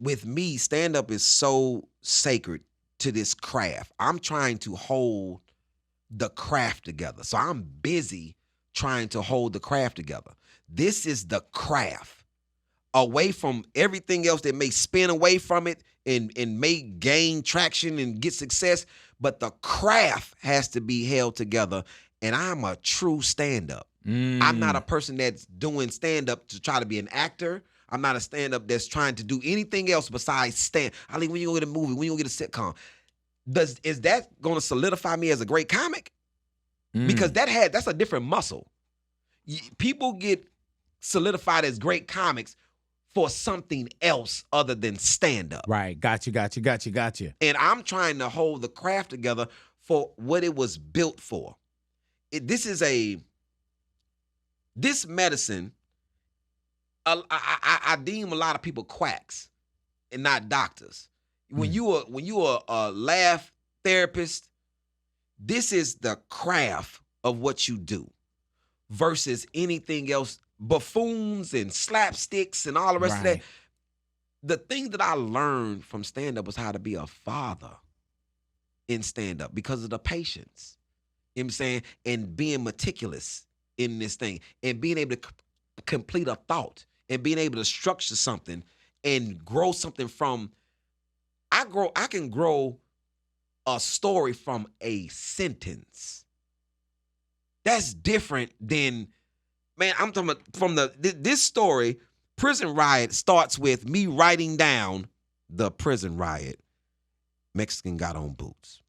with me, stand up is so sacred to this craft. I'm trying to hold the craft together. So I'm busy trying to hold the craft together. This is the craft. Away from everything else that may spin away from it and may gain traction and get success. But the craft has to be held together. And I'm a true stand-up. I'm not a person that's doing stand-up to try to be an actor. I'm not a stand-up that's trying to do anything else besides stand. I mean, when you go get a movie, when you go get a sitcom, is that going to solidify me as a great comic? Because that's a different muscle. People get solidified as great comics for something else other than stand-up. Right. Got you. And I'm trying to hold the craft together for what it was built for. This medicine, I deem a lot of people quacks and not doctors. When you are a laugh therapist, this is the craft of what you do versus anything else, buffoons and slapsticks and all the rest of that. The thing that I learned from stand-up was how to be a father in stand-up because of the patience. You know what I'm saying? And being meticulous in this thing and being able to complete a thought and being able to structure something and grow something from. I can grow a story from a sentence. That's different than, man, I'm talking about from this story prison riot starts with me writing down the prison riot. Mexican got on boots.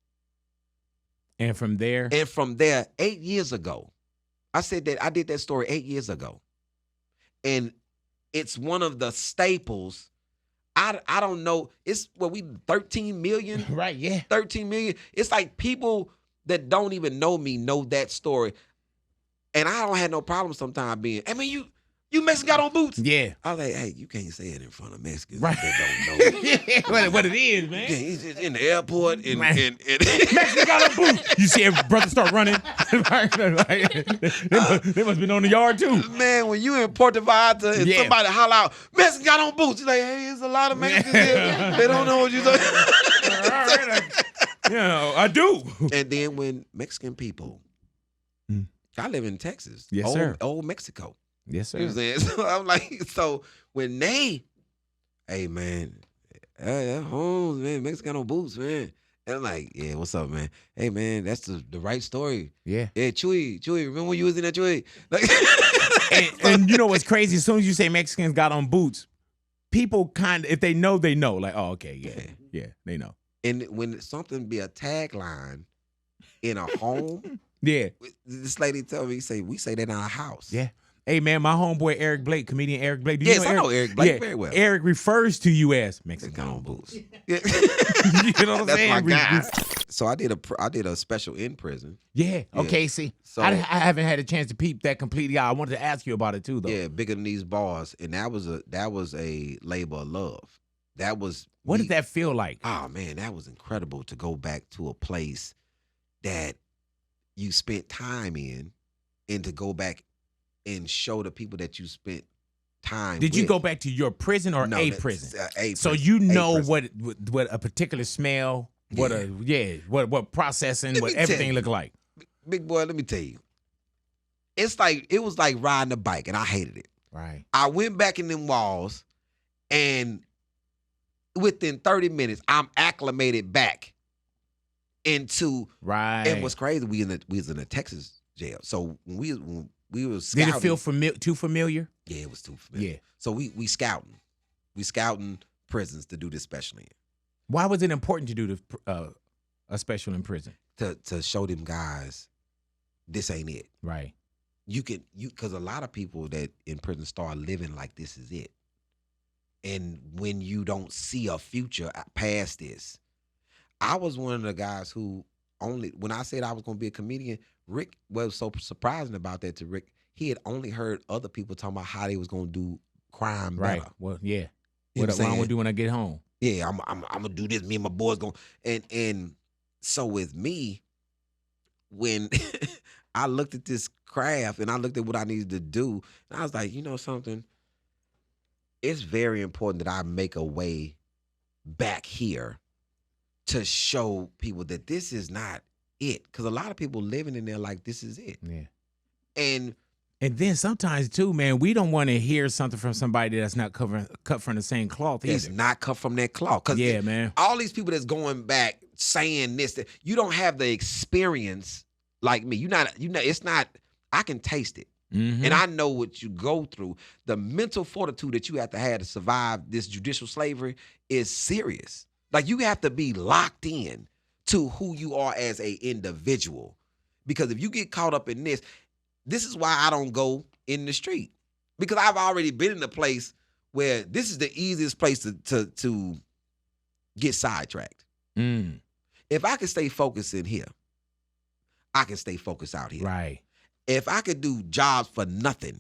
And from there? 8 years ago, I did that story 8 years ago. And it's one of the staples. I don't know. It's we 13 million. Right, yeah. 13 million. It's like people that don't even know me know that story. And I don't have no problem sometimes being, I mean, you Mexican got on boots? Yeah. I was like, hey, you can't say it in front of Mexicans right. that don't know. Yeah, what it is, man. Yeah, he's just in the airport and Mexican got on boots. You see every brother start running. They must been on the yard too. Man, when you in Puerto Vallarta and somebody holler out, Mexican got on boots, you're like, hey, there's a lot of Mexicans here. They don't know what you're saying. Yeah, I do. And then when Mexican people, I live in Texas. Yes, sir. Old Mexico. Yes, sir. You know what I'm saying? So I'm like, so when hey man, Holmes, man, Mexican got on boots, man. And I'm like, yeah, what's up, man? Hey man, that's the right story. Yeah. Yeah, Chewy, remember when you was in that Chewy? Like, and you know what's crazy? As soon as you say Mexicans got on boots, people kind of, if they know, they know. Like, oh, okay, yeah, they know. And when something be a tagline in a home, yeah. This lady told me, we say that in our house. Yeah. Hey, man, my homeboy Eric Blake, comedian Eric Blake. Do yes, you know I know Eric Blake very well. Eric refers to you as Mexican on boots. Yeah. You know what I'm saying? That's my guy. So I did a special in prison. Yeah. Okay. See, so I haven't had a chance to peep that completely out. I wanted to ask you about it too, though. Yeah, Bigger Than These Bars, and that was a labor of love. That was. What did that feel like? Oh man, that was incredible to go back to a place that you spent time in, and to go back and show the people that you spent time. Did with. you go back to your prison or no, a prison? So prison. You know what a particular smell, what processing, what everything looked like. Big boy, let me tell you. It was like riding a bike, and I hated it. Right. I went back in them walls, and within 30 minutes, I'm acclimated back into. Right. And what's crazy, we was in a Texas jail. So when we were scouting. Did it feel too familiar? Yeah, it was too familiar. Yeah. So we scouting. We scouting prisons to do this special in. Why was it important to do a special in prison? To show them guys, this ain't it. Right. Because a lot of people that in prison start living like this is it. And when you don't see a future past this, I was one of the guys who when I said I was going to be a comedian, Rick was so surprising about that to Rick. He had only heard other people talking about how they was going to do crime better. Right. Well, yeah. You what I'm going to do when I get home. Yeah, I'm going to do this. Me and my boys going to. And so with me, when I looked at this craft and I looked at what I needed to do, and I was like, you know something? It's very important that I make a way back here to show people that this is not it. Because a lot of people living in there like this is it. Yeah. And then sometimes too, man, we don't want to hear something from somebody that's not cut from the same cloth either. It's not cut from that cloth. Yeah, man. All these people that's going back saying this, that you don't have the experience like me. It's not, I can taste it. Mm-hmm. And I know what you go through. The mental fortitude that you have to survive this judicial slavery is serious. Like, you have to be locked in to who you are as a individual. Because if you get caught up in this is why I don't go in the street. Because I've already been in a place where this is the easiest place to get sidetracked. Mm. If I can stay focused in here, I can stay focused out here. Right. If I could do jobs for nothing,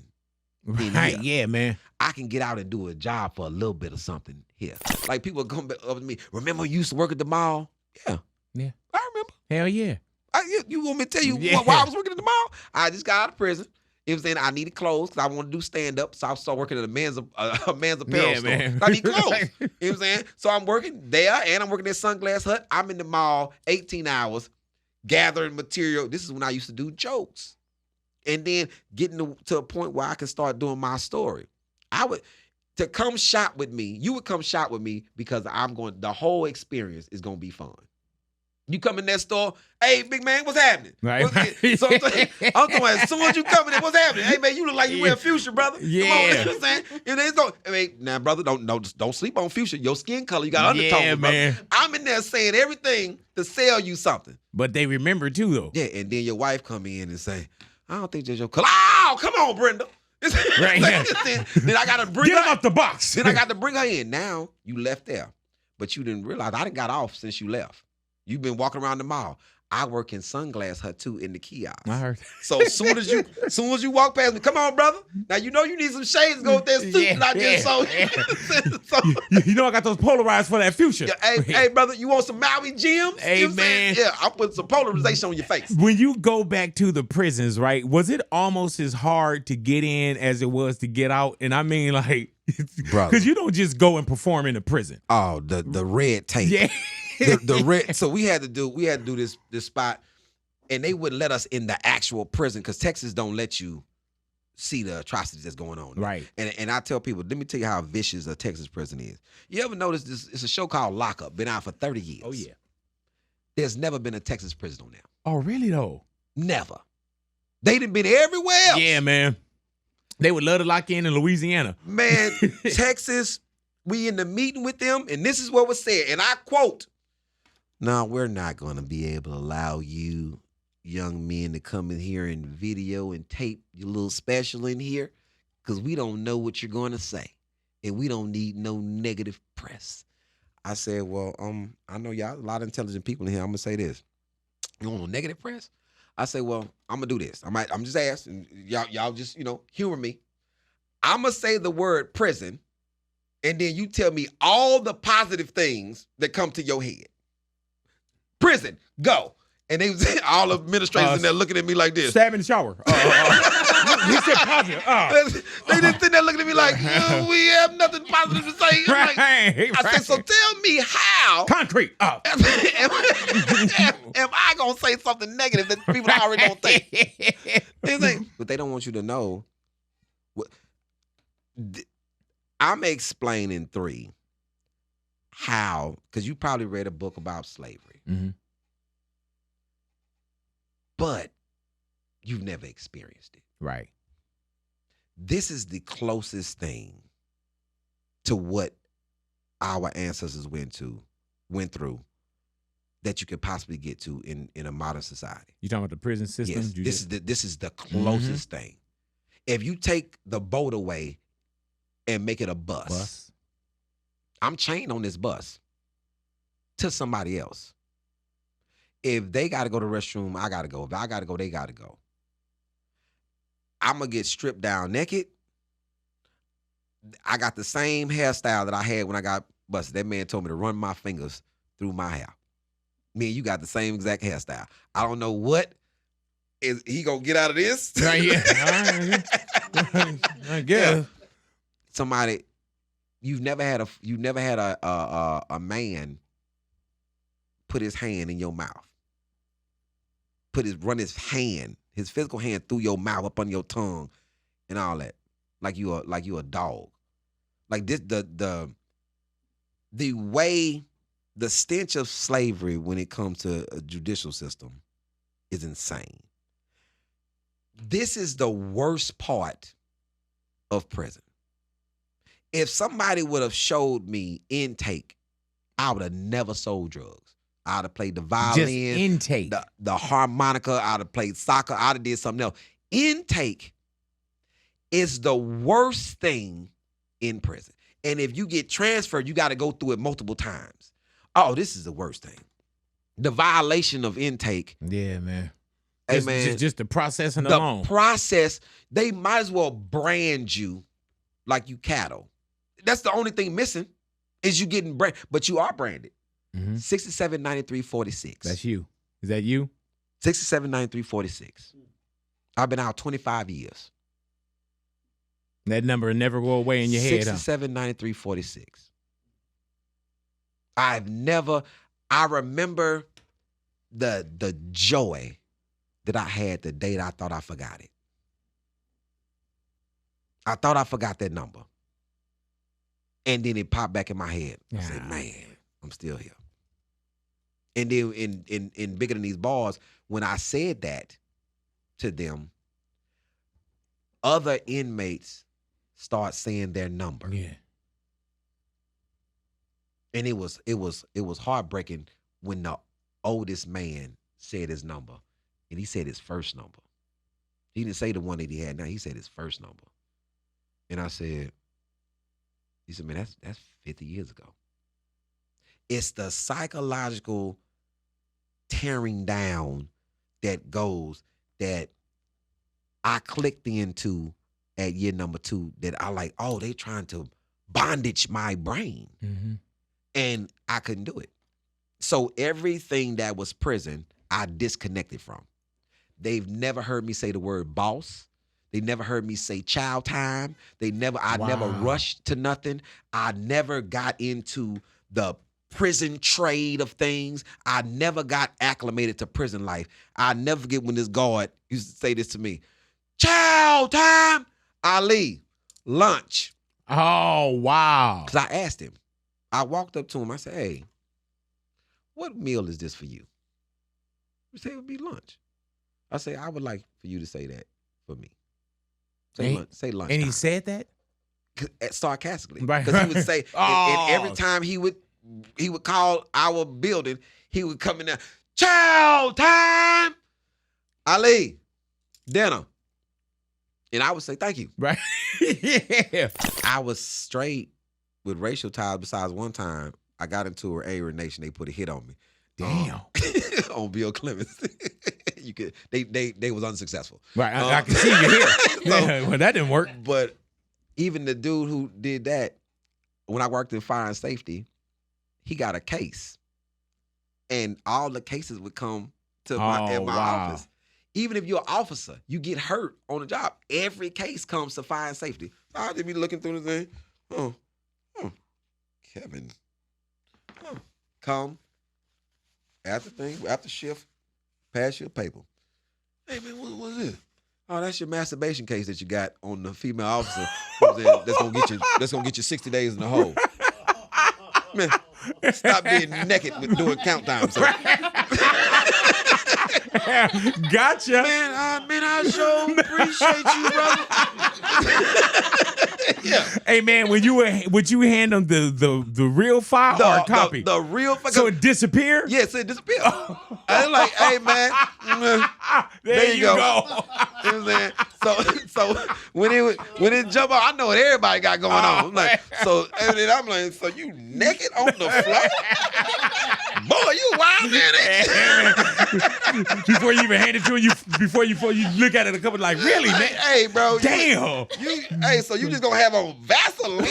right? Yeah, man. I can get out and do a job for a little bit of something here. Like, people come up to me, remember you used to work at the mall? Yeah. Yeah. I remember. Hell yeah. You want me to tell you why I was working at the mall? I just got out of prison. It was saying I needed clothes because I want to do stand-up. So I started working at a man's apparel store. Man. I need clothes. You know what I'm saying? So I'm working there and I'm working at Sunglass Hut. I'm in the mall 18 hours gathering material. This is when I used to do jokes. And then getting to a point where I can start doing my story. To come shop with me, you would come shop with me because the whole experience is going to be fun. You come in that store, hey, big man, what's happening? Right. So I'm talking about as soon as you come in, what's happening? Hey, man, you look like you wear Fuchsia, brother. Yeah. Come on, you know what I'm saying? And they go, hey, now, brother, don't sleep on Fuchsia. Your skin color, you got undertones, man. brother. I'm in there saying everything to sell you something. But they remember too, though. Yeah, and then your wife come in and say, I don't think that's your color. Oh, come on, Brenda. Right. Then I got to bring Get her him out the box. Then I got to bring her in. Now you left there, but you didn't realize I done got off since you left. You've been walking around the mall. I work in Sunglass Hut too in the kiosk. I heard. So as soon as you walk past me, come on, brother. Now you know you need some shades to go with that suit that I just sold you. So, you know I got those polarized for that future. Yeah, hey, brother, you want some Maui gems? Hey, you know what I'm man. saying? Yeah, I'll put some polarization on your face. When you go back to the prisons, right? Was it almost as hard to get in as it was to get out? And I mean, like, because you don't just go and perform in a prison. Oh, the red tape. Yeah. the red. So we had to do this spot, and they wouldn't let us in the actual prison because Texas don't let you see the atrocities that's going on. Right. And I tell people, let me tell you how vicious a Texas prison is. You ever notice this? It's a show called Lockup, been out for 30 years. Oh yeah. There's never been a Texas prison on there. Oh really though? Never. They done been everywhere else. Yeah, man. They would love to lock in Louisiana. Man, Texas, we in the meeting with them, and this is what was said, and I quote, "No, we're not going to be able to allow you young men to come in here and video and tape your little special in here because we don't know what you're going to say, and we don't need no negative press." I said, well, I know y'all a lot of intelligent people in here. I'm going to say this. You want no negative press? I say, well, I'm going to do this. I'm just asking. Y'all just, humor me. I'm going to say the word prison, and then you tell me all the positive things that come to your head. Prison, go. And they was all the administrators in there looking at me like this. Stab in the shower. He said positive. They just sitting there looking at me like, we have nothing positive to say. I said, so tell me how. Concrete. Am I going to say something negative that people already don't think? But they don't want you to know. I'm explaining 3 how, because you probably read a book about slavery. Mm-hmm. But you've never experienced it. Right. This is the closest thing to what our ancestors went through that you could possibly get to in a modern society. You talking about the prison system? Yes, this is the closest thing. If you take the boat away and make it a bus, I'm chained on this bus to somebody else. If they got to go to the restroom, I got to go. If I got to go, they got to go. I'm going to get stripped down naked. I got the same hairstyle that I had when I got busted. That man told me to run my fingers through my hair. Me and you got the same exact hairstyle. I don't know what is he going to get out of this. Right, yeah. I guess. Yeah. Somebody, you've never had a man put his hand in your mouth. Run his physical hand through your mouth, up on your tongue, and all that, like you a dog. Like this, the way, the stench of slavery when it comes to a judicial system is insane. This is the worst part of prison. If somebody would have showed me intake, I would have never sold drugs. I'd have played the violin. Just intake. The harmonica. I'd have played soccer. I'd have did something else. Intake is the worst thing in prison. And if you get transferred, you got to go through it multiple times. Oh, this is the worst thing. The violation of intake. Yeah, man. Hey, man. Just the processing alone. The process, they might as well brand you like you cattle. That's the only thing missing is you getting branded. But you are branded. 679346. That's you. Is that you? 679346. I've been out 25 years. That number will never go away in your head. 679346. I remember the joy that I had the day that I thought I forgot it. I thought I forgot that number. And then it popped back in my head. I said, man, I'm still here. And then in Bigger Than These Bars, when I said that to them, other inmates start saying their number. Yeah. And it was heartbreaking when the oldest man said his number. And he said his first number. He didn't say the one that he had now. He said his first number. And I said, he said, man, that's 50 years ago. It's the psychological tearing down that goes that I clicked into at year number 2 that I like, oh, they trying to bondage my brain. Mm-hmm. And I couldn't do it. So everything that was prison, I disconnected from. They've never heard me say the word boss. They never heard me say child time. I never rushed to nothing. I never got into the prison trade of things. I never got acclimated to prison life. I never forget when this guard used to say this to me. Child time. Ali, lunch. Oh, wow. Because I asked him. I walked up to him. I said, hey, what meal is this for you? He said it would be lunch. I said, I would like for you to say that for me. Say lunch. And he said that? Sarcastically. Right. Because he would say, and every time he would call our building, he would come in there, child time, Ali, dinner. And I would say, thank you. Right. Yeah. I was straight with racial ties besides one time. I got into an Aryan Nation. They put a hit on me. Damn. On Bill Clemens. They was unsuccessful. Right. I can see you here. So, well, that didn't work. But even the dude who did that, when I worked in fire and safety, he got a case. And all the cases would come to my office. Even if you're an officer, you get hurt on the job. Every case comes to fire and safety. So I'll just be looking through the thing. Kevin. Come. After shift, pass your paper. Hey, man, what's this? Oh, that's your masturbation case that you got on the female officer that's gonna get you 60 days in the hole. Man, stop being naked with doing countdown. Gotcha. Man, I sure appreciate you, brother. Yeah. Hey, man, would you hand them the real file or a copy? The real file. So it disappeared? Yes, it disappeared. I was like, hey, man. There you go. You know what I'm saying? So when it jump out, I know what everybody got going on. I'm like, so you naked on the floor? Boy, you wild, man. Before you even hand it to him, before you look at it a couple like, really, man? Hey, bro. Damn. So you just gonna have on Vaseline?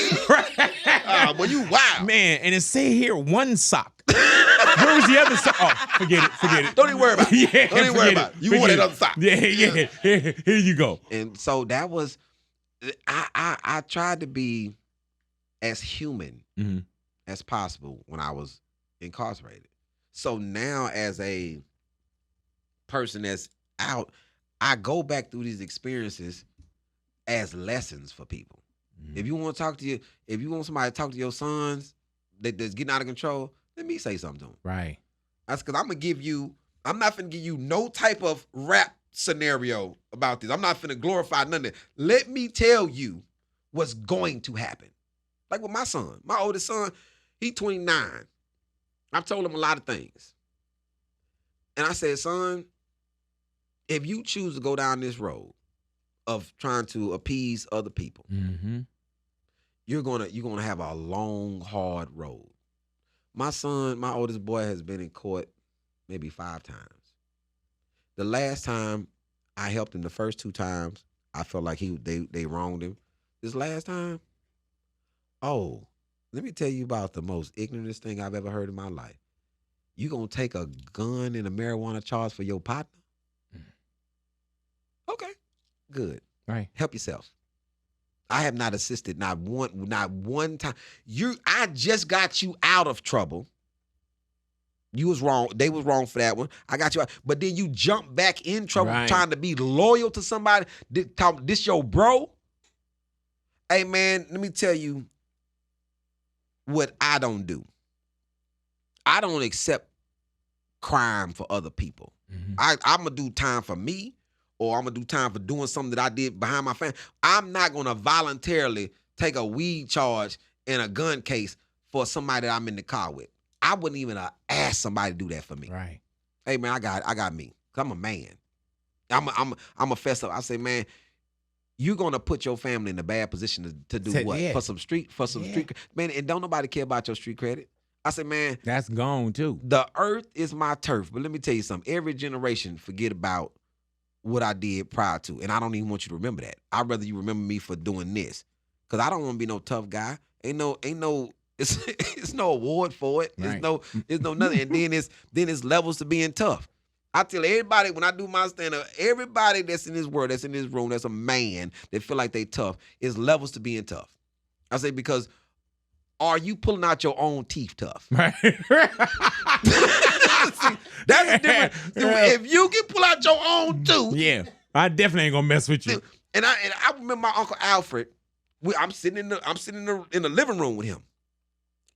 Boy, you wild. Man, and it say here one sock. Where was the other sock? Oh, forget it. Don't even worry about it. Yeah, don't even worry about it. You want that other sock. Yeah. Here you go. And so that was, I tried to be as human as possible when I was incarcerated. So now as a person that's out, I go back through these experiences as lessons for people. If you want to talk to if you want somebody to talk to your sons that's getting out of control, let me say something to them. Right. That's because I'm not finna give you no type of rap scenario about this. I'm not finna glorify none of that. Let me tell you what's going to happen. Like with my son, my oldest son, he's 29. I've told him a lot of things. And I said, son, if you choose to go down this road of trying to appease other people, you're gonna have a long, hard road. My son, my oldest boy, has been in court maybe 5 times. The last time I helped him, the first 2 times, I felt like they wronged him. This last time, let me tell you about the most ignorantest thing I've ever heard in my life. You gonna take a gun and a marijuana charge for your partner? Okay, good. Right. Help yourself. I have not assisted not one time. I just got you out of trouble. You was wrong. They was wrong for that one. I got you out. But then you jump back in trouble trying to be loyal to somebody. This your bro? Hey, man, let me tell you what I don't do. I don't accept crime for other people. I'm gonna do time for me, or I'm gonna do time for doing something that I did behind my family. I'm not gonna voluntarily take a weed charge and a gun case for somebody that I'm in the car with. I wouldn't even ask somebody to do that for me. Right. Hey man, I got me. I'm a man. I'm a fess up. I say, man, you're gonna put your family in a bad position to do what? For some street man, and don't nobody care about your street credit. I said, man, that's gone too. The earth is my turf. But let me tell you something. Every generation forget about what I did prior to. And I don't even want you to remember that. I'd rather you remember me for doing this. Cause I don't want to be no tough guy. Ain't no it's no award for it. Right. It's no nothing. And then it's levels to being tough. I tell everybody when I do my stand-up, everybody that's in this world, that's in this room, that's a man that feel like they tough, is levels to being tough. I say, because are you pulling out your own teeth tough? Right. See, that's different. If you can pull out your own tooth. Yeah. I definitely ain't gonna mess with you. And I remember my Uncle Alfred, I'm sitting in the living room with him.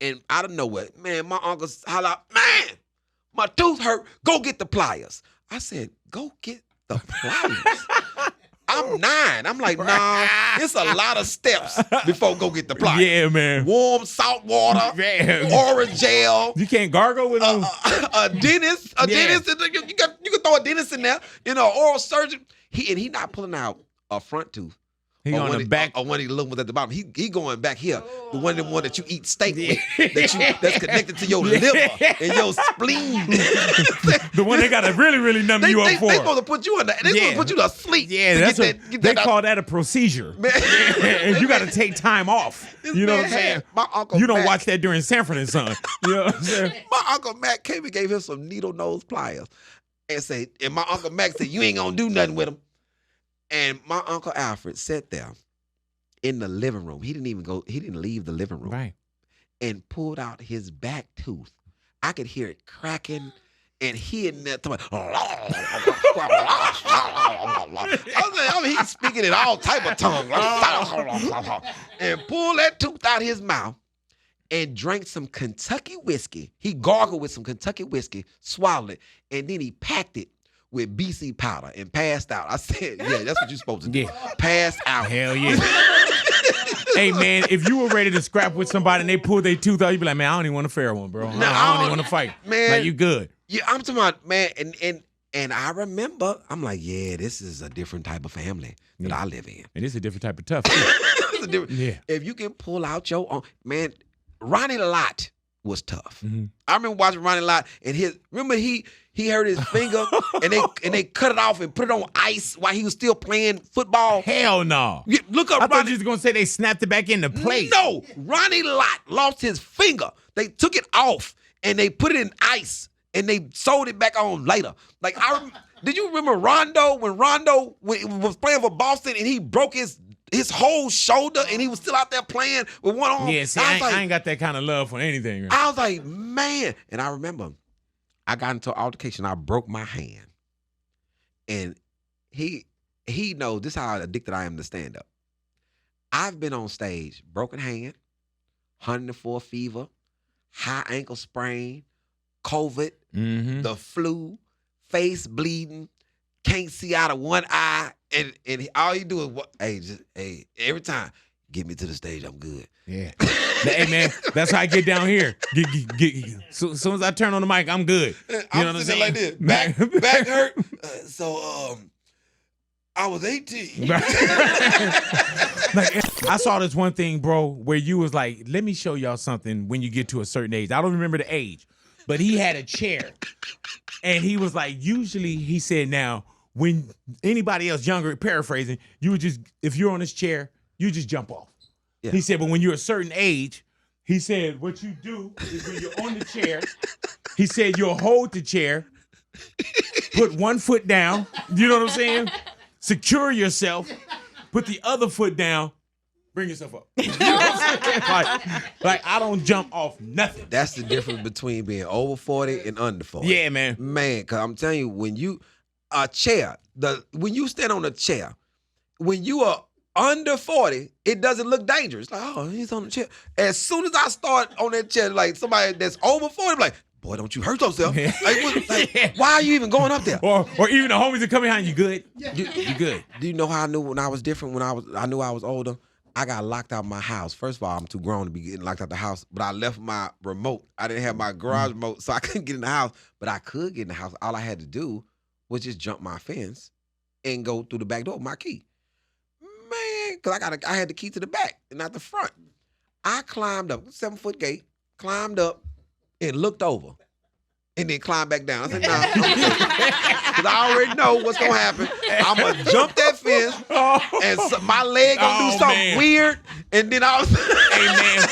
And out of nowhere, man, my uncle holler out, man, my tooth hurt. Go get the pliers. I said, go get the pliers. I'm 9. I'm like, nah, it's a lot of steps before go get the pliers. Yeah, man. Warm salt water, orange gel. You can't gargle with them. A dentist. Dentist. You can throw a dentist in there. Oral surgeon. He not pulling out a front tooth. He on the back. Or one of the little ones at the bottom. He going back here. The one that you eat steak with. That's connected to your liver and your spleen. The one they got to really, really numb you up for. They supposed to put you they supposed to put you to sleep. Yeah, they call that a procedure. And you got to take time off. You know what I'm saying? My Uncle you don't Mac, watch that during Sanford and Son. You know what I'm saying? My Uncle Mac came and gave him some needle nose pliers. And my Uncle Mac said, you ain't going to do nothing with them. And my Uncle Alfred sat there in the living room. He didn't leave the living room. Right. And pulled out his back tooth. I could hear it cracking, and he in there talking he's speaking in all type of tongue. And pulled that tooth out his mouth and drank some Kentucky whiskey. He gargled with some Kentucky whiskey, swallowed it, and then he packed it with BC powder and passed out. I said, yeah, that's what you're supposed to do. Yeah. Pass out. Hell yeah. Hey, man, if you were ready to scrap with somebody and they pulled their tooth out, you'd be like, man, I don't even want a fair one, bro. No, I don't even want to fight. Man. Like, you good. Yeah, I'm talking about, man, and I remember, I'm like, yeah, this is a different type of family that I live in. And it's a different type of tough. Yeah. If you can pull out your own, man, Ronnie Lott was tough. Mm-hmm. I remember watching Ronnie Lott, and he hurt his finger, and they cut it off and put it on ice while he was still playing football. Hell no. Look up. I thought you was gonna say they snapped it back into place. No, Ronnie Lott lost his finger. They took it off and they put it in ice and they sewed it back on later. Like did you remember Rondo when Rondo was playing for Boston and he broke his whole shoulder and he was still out there playing with one arm? Yeah, see, I ain't got that kind of love for anything. Right? I was like, man. And I remember I got into an altercation. I broke my hand. And he knows this is how addicted I am to stand-up. I've been on stage, broken hand, 104 fever, high ankle sprain, COVID, the flu, face bleeding, can't see out of one eye, and all you do is every time, get me to the stage, I'm good. Yeah. Hey man, that's how I get down here. So soon as I turn on the mic, I'm good. You know what I'm saying? Like this. Back hurt. I was 18. Like, I saw this one thing, bro, where you was like, let me show y'all something when you get to a certain age. I don't remember the age, but he had a chair. And he was like, usually, he said, now, when anybody else younger, paraphrasing, you would just, if you're on this chair, you just jump off. Yeah. He said, but when you're a certain age, he said, what you do is when you're on the chair, he said, you'll hold the chair, put one foot down, you know what I'm saying? Secure yourself, put the other foot down, bring yourself up. You know what I'm saying? Like, I don't jump off nothing. That's the difference between being over 40 and under 40. Yeah, man. Man, because I'm telling you, when you stand on a chair, when you are under 40, it doesn't look dangerous. Like, oh, he's on the chair. As soon as I start on that chair, like somebody that's over 40, I'm like, boy, don't you hurt yourself. Why are you even going up there? Or even the homies that come behind you good? You good. Do you know how I knew when I was different? When I knew I was older? I got locked out of my house. First of all, I'm too grown to be getting locked out the house, but I left my remote. I didn't have my garage remote, so I couldn't get in the house, but I could get in the house. All I had to do was just jump my fence and go through the back door with my key. Man, because I had the key to the back and not the front. I climbed up, 7-foot gate, climbed up and looked over and then climbed back down. I said, nah, because I already know what's going to happen. I'm going to jump that fence and my leg going to do something weird. And then I was... Hey, man,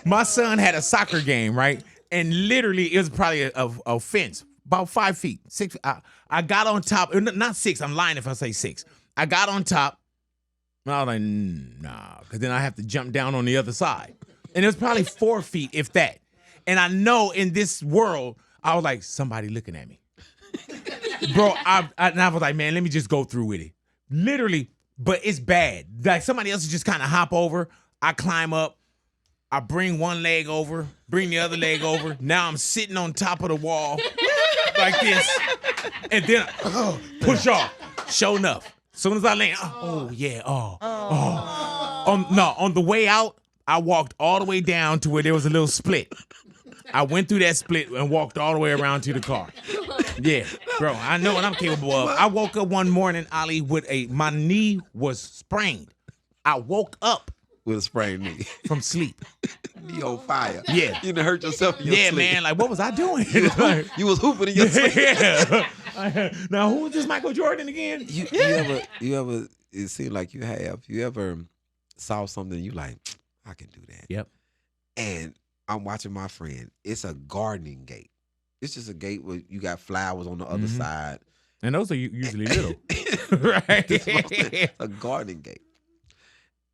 my son had a soccer game, right? And literally, it was probably a fence, about 5 feet, 6. I got on top, not 6, I'm lying if I say 6. I got on top, and I was like, nah, because then I have to jump down on the other side. And it was probably 4 feet, if that. And I know in this world, I was like, somebody looking at me. Bro, and I was like, man, let me just go through with it. Literally, but it's bad. Like somebody else just kind of hop over. I climb up. I bring one leg over, bring the other leg over. Now I'm sitting on top of the wall like this. And then push off. Sure enough. As soon as I land, on the way out, I walked all the way down to where there was a little split. I went through that split and walked all the way around to the car. Yeah, bro, I know what I'm capable of. I woke up one morning, Ali, with my knee was sprained. I woke up with a sprained knee from sleep. Knee on fire. Yeah. You done hurt yourself in your sleep. Yeah, man, like what was I doing? You was hooping in your sleep. Yeah. Now, who was this Michael Jordan again? You ever, it seemed like you have, you ever saw something you like, I can do that. Yep. And I'm watching my friend. It's a gardening gate. It's just a gate where you got flowers on the other side. And those are usually little. Right. A gardening gate.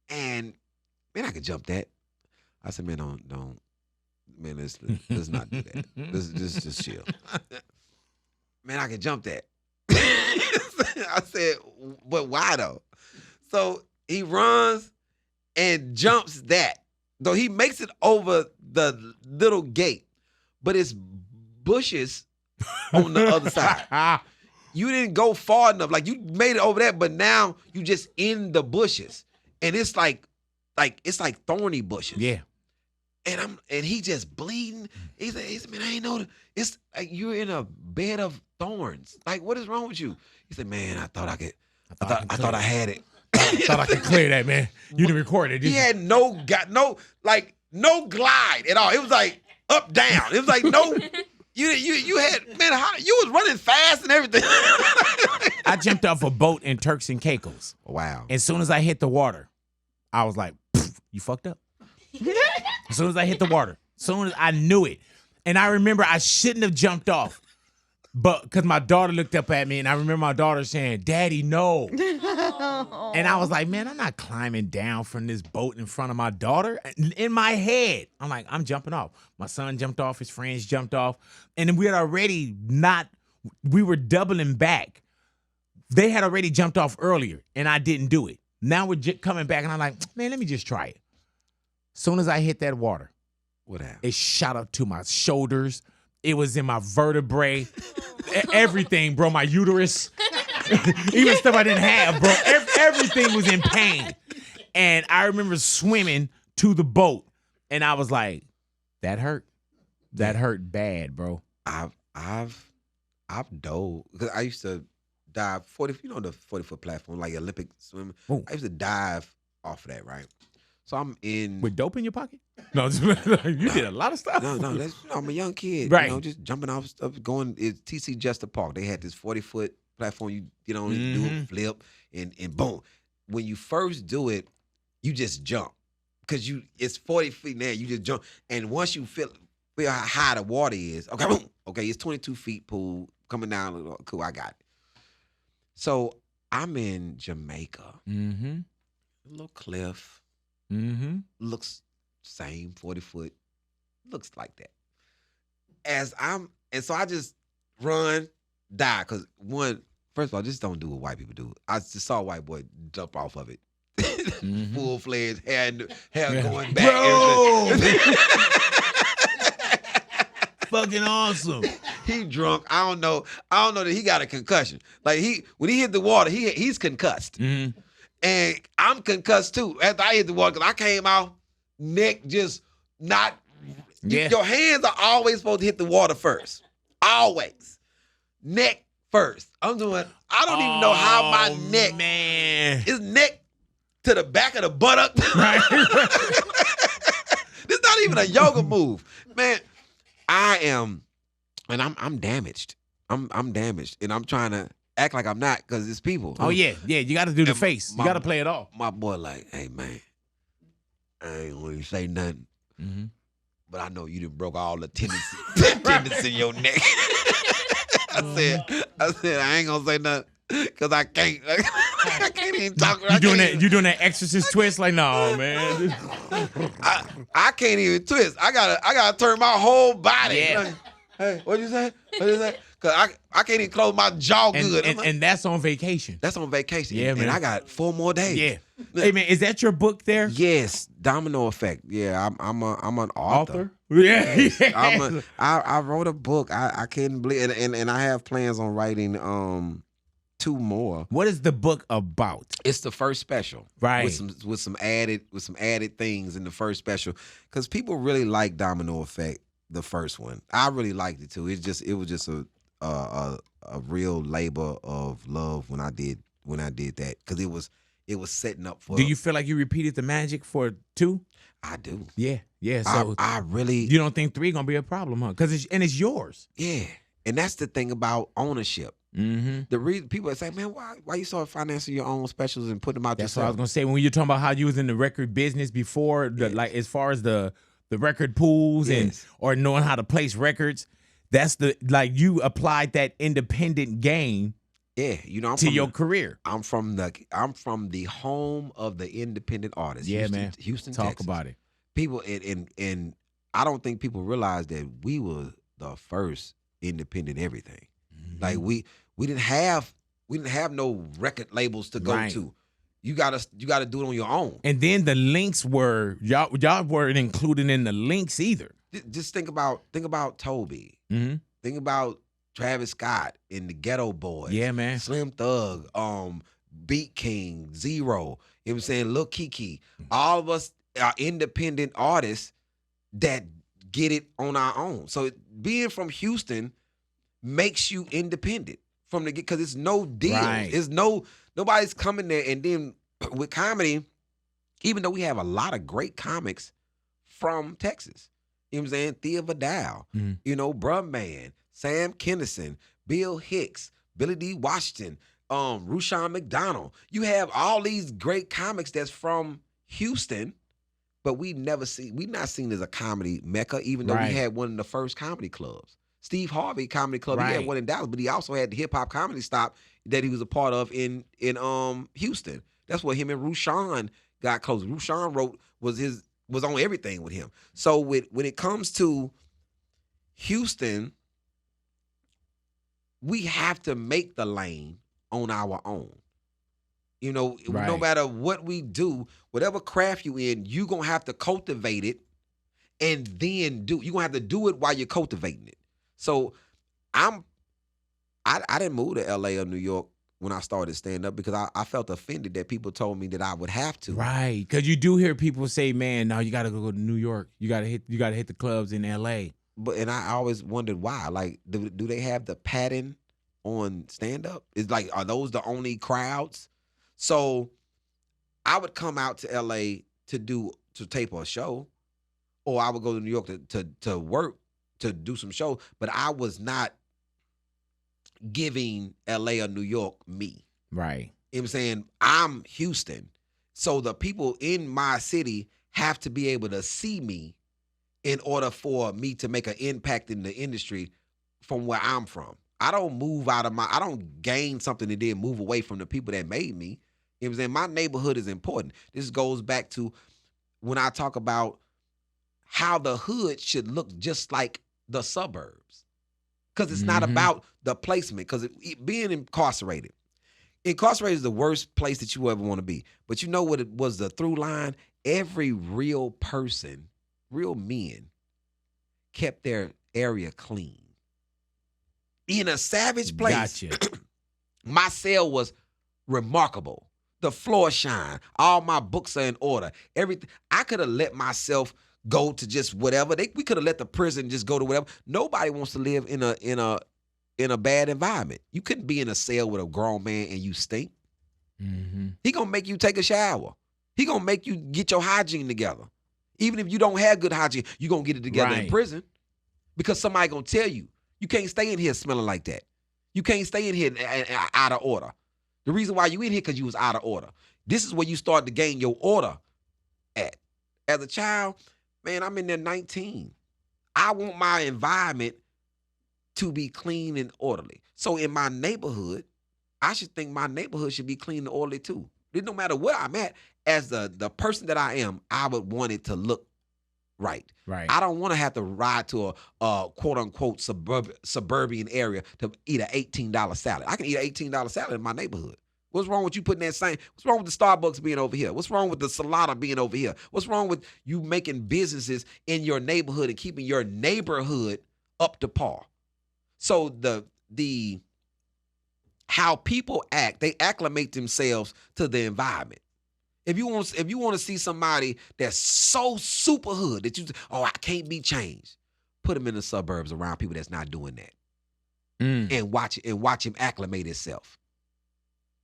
And, man, I could jump that. I said, man, don't. Man, let's not do that. Let's just chill. Man, I can jump that. I said, but why though? So he runs and jumps that. Though he makes it over the little gate, but it's bushes on the other side. You didn't go far enough. Like you made it over that, but now you just in the bushes. And it's like it's like thorny bushes. Yeah. And he just bleeding. He said, man, I ain't know. It's like you're in a bed of thorns. Like, what is wrong with you? He said, man, I thought I could. I thought I had it. I thought I could clear that, man. You didn't record it, did you? He had no glide at all. It was like up, down. It was like no, you had, man, you was running fast and everything. I jumped off a boat in Turks and Caicos. Wow. As soon as I hit the water, I was like, you fucked up. As soon as I hit the water, as soon as I knew it. And I remember I shouldn't have jumped off. But because my daughter looked up at me and I remember my daughter saying, Daddy, no. And I was like, man, I'm not climbing down from this boat in front of my daughter. In my head, I'm like, I'm jumping off. My son jumped off. His friends jumped off. And then we were doubling back. They had already jumped off earlier and I didn't do it. Now we're coming back and I'm like, man, let me just try it. As soon as I hit that water, what happened? It shot up to my shoulders. It was in my vertebrae, everything, bro. My uterus, even stuff I didn't have, bro. Everything was in pain. And I remember swimming to the boat, and I was like, "That hurt. That hurt bad, bro." I've dove because I used to dive 40. You know the 40-foot platform, like Olympic swimming. Ooh. I used to dive off of that, right? So I'm in with dope in your pocket. No, you did a lot of stuff. No, I'm a young kid, right? Just jumping off stuff, going. It's TC Jester Park. They had this 40-foot platform. You get on, you do a flip, and boom. When you first do it, you just jump because it's 40 feet now. You just jump, and once you feel how high the water is, okay, boom, okay, it's 22 feet pool coming down. Cool, I got it. So I'm in Jamaica, a little cliff. Looks same 40-foot, looks like that. And so I just run, die, because first of all, just don't do what white people do. I just saw a white boy jump off of it, full-fledged hair going back. Bro! fucking awesome. He drunk. I don't know that he got a concussion. Like when he hit the water, he's concussed. Mm-hmm. And I'm concussed too. After I hit the water, because I came out, neck just not. Yeah. Your hands are always supposed to hit the water first. Always. Neck first. I don't even know how my neck, man. his neck to the back of the buttock. Right. This not even a yoga move. Man, I am, and I'm damaged. I'm damaged. And I'm trying to act like I'm not because it's people. Oh, yeah. Yeah, you got to do the face. You got to play it off. My boy like, hey, man, I ain't gonna say nothing. Mm-hmm. But I know you done broke all the tendons in your neck. I said, I ain't gonna say nothing because I can't. I can't even talk. You doing that exorcist twist? Like, no, man. I can't even twist. I gotta turn my whole body. Yeah. Like, hey, what'd you say? Cause I can't even close my jaw good. And that's on vacation. That's on vacation. Yeah, man. And I got 4 more days. Yeah. Hey, man, is that your book there? Yes, Domino Effect. Yeah, I'm an author. Yeah. I wrote a book. I can't believe it. And I have plans on writing 2 more. What is the book about? It's the first special. Right. With some added things in the first special. Because people really like Domino Effect, the first one. I really liked it too. It was just a real labor of love when I did that. Because it was setting up for. Do you feel like you repeated the magic for 2? I do. Yeah. So I really. You don't think 3 gonna be a problem, huh? Because it's yours. Yeah, and that's the thing about ownership. Mm-hmm. The reason people say, man, why you start financing your own specials and putting them out That's yourself? what I was gonna say. When you're talking about how you was in the record business before, like as far as the record pools or knowing how to place records, that's you applied that independent game. Yeah, to your career. I'm from the home of the independent artists. Yeah, Houston, man. Houston, Talk Texas. about it. People and I don't think people realize that we were the first independent everything. Mm-hmm. Like we didn't have no record labels to go to. You gotta do it on your own. And then the links were y'all weren't included in the links either. Just think about Toby. Mm-hmm. Think about Travis Scott and the Ghetto Boys. Yeah, man. Slim Thug, Beat King, Zero. You know what I'm saying? Lil Kiki. All of us are independent artists that get it on our own. So being from Houston makes you independent from the get because it's no deal. Right. It's nobody's coming there. And then with comedy, even though we have a lot of great comics from Texas, you know what I'm saying? Thea Vidal, Bruh Man, Sam Kinison, Bill Hicks, Billy D. Washington, Rushion McDonald. You have all these great comics that's from Houston, but we not seen as a comedy mecca, even though we had one of the first comedy clubs. Steve Harvey Comedy Club, he had one in Dallas, but he also had the Hip Hop Comedy Stop that he was a part of in Houston. That's where him and Rushion got close. Rushion was on everything with him. So when it comes to Houston, we have to make the lane on our own. No matter what we do, whatever craft you in, you're going to have to cultivate it and then you're going to have to do it while you're cultivating it. So I didn't move to LA or New York when I started stand-up because I felt offended that people told me that I would have to. Right, because you do hear people say, man, no, you got to go to New York. You got to hit the clubs in LA. And I always wondered why. Like, do they have the pattern on stand-up? It's like, are those the only crowds? So I would come out to LA to tape a show, or I would go to New York to work, to do some shows, but I was not giving LA or New York me. Right. You know what I'm saying? I'm Houston. So the people in my city have to be able to see me in order for me to make an impact in the industry from where I'm from. I don't I don't gain something and then move away from the people that made me. You know what I'm saying? My neighborhood is important. This goes back to when I talk about how the hood should look just like the suburbs. Because it's not about the placement. Because being incarcerated is the worst place that you ever want to be. But you know what it was the through line? Every real person, real men, kept their area clean. In a savage place, Gotcha. my cell was remarkable. The floor shine. All my books are in order. Everything. I could have let myself go to just whatever. We could have let the prison just go to whatever. Nobody wants to live in a bad environment. You couldn't be in a cell with a grown man and you stink. Mm-hmm. He gonna make you take a shower. He gonna make you get your hygiene together. Even if you don't have good hygiene, you gonna get it together in prison. Because somebody gonna tell you, you can't stay in here smelling like that. You can't stay in here out of order. The reason why you in here because you was out of order. This is where you start to gain your order at. As a child, man, I'm in there 19. I want my environment to be clean and orderly. So in my neighborhood, I should think my neighborhood should be clean and orderly too. It no matter where I'm at, as the person that I am, I would want it to look right. Right. I don't want to have to ride to a quote unquote suburban area to eat an $18 salad. I can eat an $18 salad in my neighborhood. What's wrong with you putting that same? What's wrong with the Starbucks being over here? What's wrong with the Salada being over here? What's wrong with you making businesses in your neighborhood and keeping your neighborhood up to par? So the how people act, they acclimate themselves to the environment. If you want to see somebody that's so super hood that I can't be changed, put them in the suburbs around people that's not doing that, and watch him acclimate himself.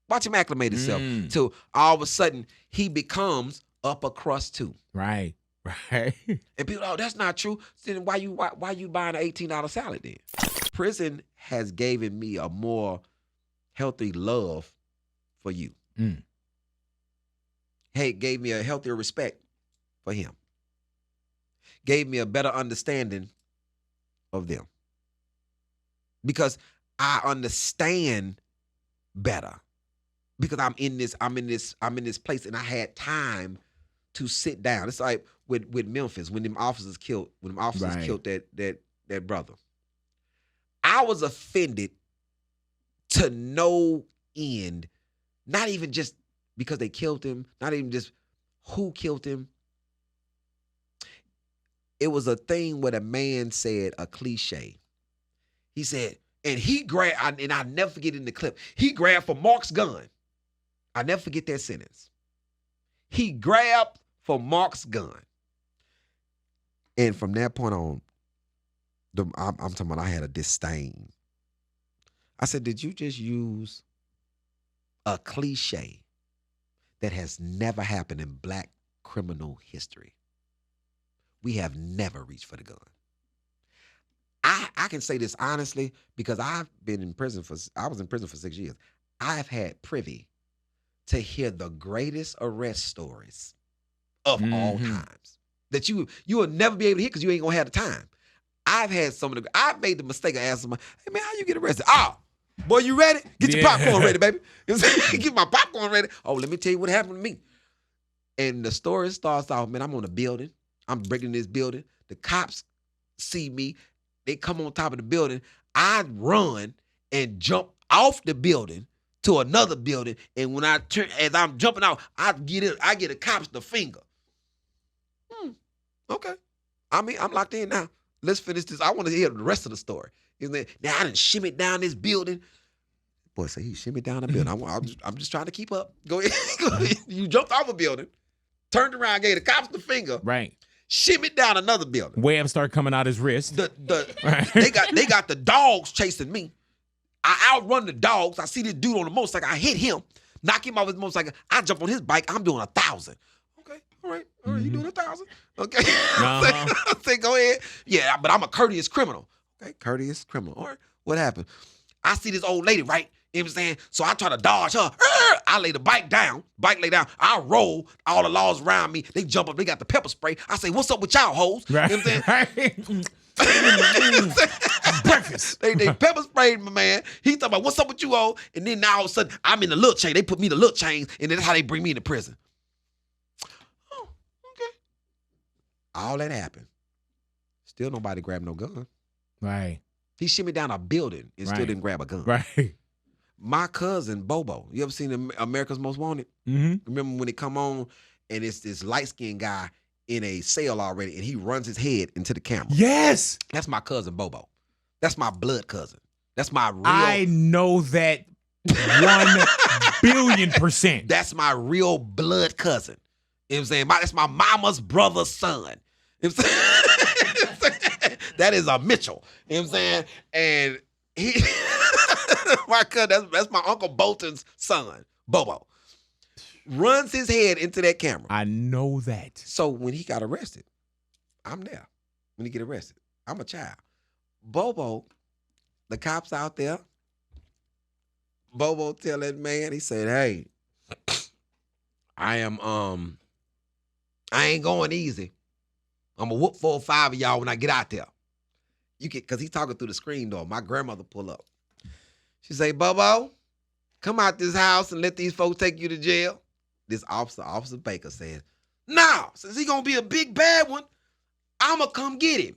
Watch him acclimate himself till all of a sudden he becomes upper crust too. Right. Right. And people, that's not true. So then why you buying an $18 salad then? Prison has given me a more healthy love for you. Hey, gave me a healthier respect for him. Gave me a better understanding of them. Because I understand better. Because I'm in this place and I had time to sit down. It's like with Memphis, when them officers killed that brother. I was offended to no end, not even just because they killed him, not even just who killed him. It was a thing where the man said a cliche. He said, and he grabbed, and I'll never forget in the clip, he grabbed for Mark's gun. I never forget that sentence. He grabbed for Mark's gun. And from that point on, I'm talking about I had a disdain. I said, did you just use a cliche that has never happened in black criminal history? We have never reached for the gun. I can say this honestly because I was in prison for 6 years. I've had privy to hear the greatest arrest stories of all times that you will never be able to hear because you ain't gonna have the time. I've made the mistake of asking somebody, hey man, how you get arrested? Oh, boy, you ready? Get your popcorn ready, baby. Get my popcorn ready. Oh, let me tell you what happened to me. And the story starts off, man, I'm on a building. I'm breaking this building. The cops see me. They come on top of the building. I run and jump off the building to another building. And when as I'm jumping out, I get a cops the finger. Okay. I'm locked in now. Let's finish this. I want to hear the rest of the story. Now I done shimmied down this building. Boy, say he shimmied down the building. I'm just trying to keep up. Go ahead. You jumped off a building, turned around, gave the cops the finger. Right. Shimmied down another building. Webs start coming out his wrist. They got the dogs chasing me. I outrun the dogs. I see this dude on the motorcycle. I hit him, knock him off his motorcycle. I jump on his bike. I'm doing 1,000. Okay, all right. You doing 1,000? Okay. I say, go ahead. Yeah, but I'm a courteous criminal. Okay, courteous criminal. All right. What happened? I see this old lady, right? You know what I'm saying? So I try to dodge her. I lay the bike down. Bike lay down. I roll. All the laws around me. They jump up. They got the pepper spray. I say, what's up with y'all hoes? Right. You know what I'm saying? Breakfast. They pepper sprayed my man. He talking about, what's up with you all? And then now all of a sudden, I'm in the little chain. They put me in the little chains, and then that's how they bring me into prison. Oh, okay. All that happened. Still nobody grabbed no gun. Right. He shimmied down a building and still didn't grab a gun. Right. My cousin, Bobo, you ever seen America's Most Wanted? Mm-hmm. Remember when it come on and it's this light-skinned guy in a cell already, and he runs his head into the camera. Yes. That's my cousin Bobo. That's my blood cousin. That's my real. I know that 1,000,000,000%. That's my real blood cousin. You know what I'm saying? That's my mama's brother's son. You know what I'm saying? That is a Mitchell. You know what I'm saying? And he, my cousin, that's my Uncle Bolton's son, Bobo. Runs his head into that camera. I know that. So when he got arrested, I'm there. When he get arrested, I'm a child. Bobo, the cops out there, Bobo tell that man, he said, hey, I ain't going easy. I'm gonna whoop 4 or 5 of y'all when I get out there. Cause he's talking through the screen door. My grandmother pull up. She say, Bobo, come out this house and let these folks take you to jail. This Officer Baker says, no, since he gonna be a big bad one, I'ma come get him.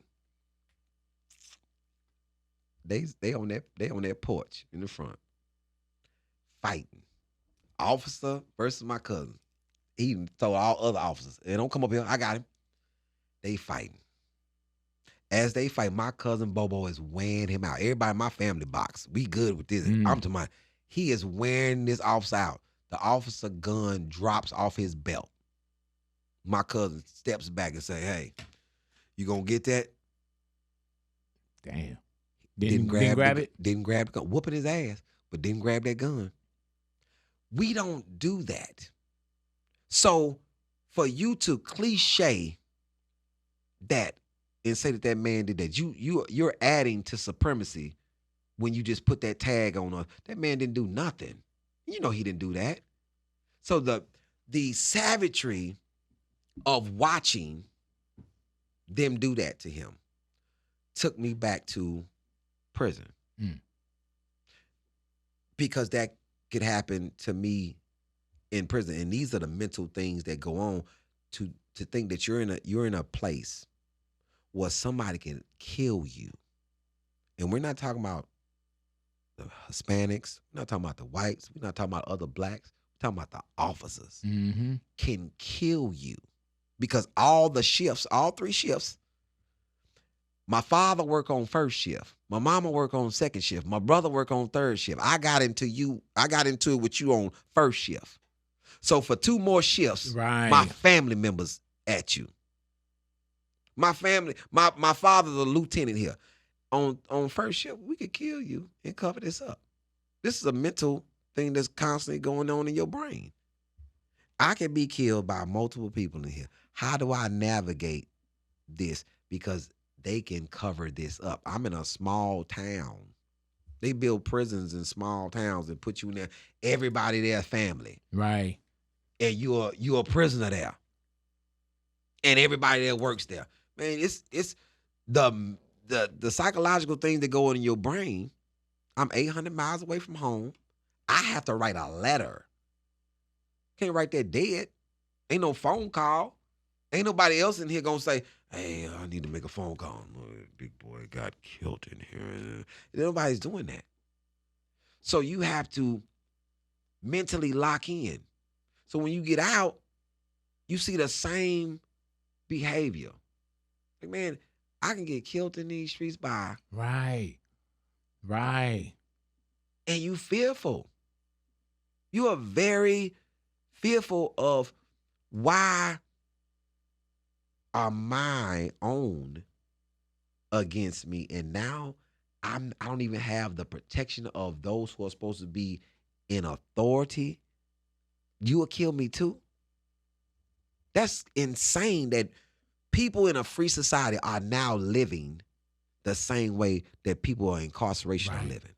They on that porch in the front, fighting. Officer versus my cousin. He told all other officers, hey, don't come up here, I got him. They fighting. As they fight, my cousin Bobo is wearing him out. Everybody in my family box. We good with this. I'm talking about, he is wearing this officer out. The officer gun drops off his belt. My cousin steps back and say, hey, you gonna get that? Damn. Didn't grab it? Didn't grab the gun. Whooping his ass, but didn't grab that gun. We don't do that. So for you to cliche that and say that man did that, you're adding to supremacy when you just put that tag on us. That man didn't do nothing. You know he didn't do that. So the savagery of watching them do that to him took me back to prison. Because that could happen to me in prison. And these are the mental things that go on to think that you're in a place where somebody can kill you. And we're not talking about the Hispanics, we're not talking about the whites, we're not talking about other blacks, we're talking about the officers can kill you. Because all 3 shifts, my father worked on first shift, my mama worked on second shift, my brother worked on third shift. I got into it with you on first shift. So for 2 more shifts, my family members at you. My family, my father's a lieutenant here. On first shift, we could kill you and cover this up. This is a mental thing that's constantly going on in your brain. I can be killed by multiple people in here. How do I navigate this? Because they can cover this up. I'm in a small town. They build prisons in small towns and put you in there. Everybody there family. Right. And you're a prisoner there. And everybody there works there. Man, it's the psychological things that go on in your brain. I'm 800 miles away from home. I have to write a letter. Can't write that dead. Ain't no phone call. Ain't nobody else in here gonna say, hey, I need to make a phone call. Big boy got killed in here. Nobody's doing that. So you have to mentally lock in. So when you get out, you see the same behavior. Like, man, I can get killed in these streets by. Right. And you fearful. You are very fearful of why are my own against me. And now I don't even have the protection of those who are supposed to be in authority. You will kill me too. That's insane that people in a free society are now living the same way that people in incarceration are living.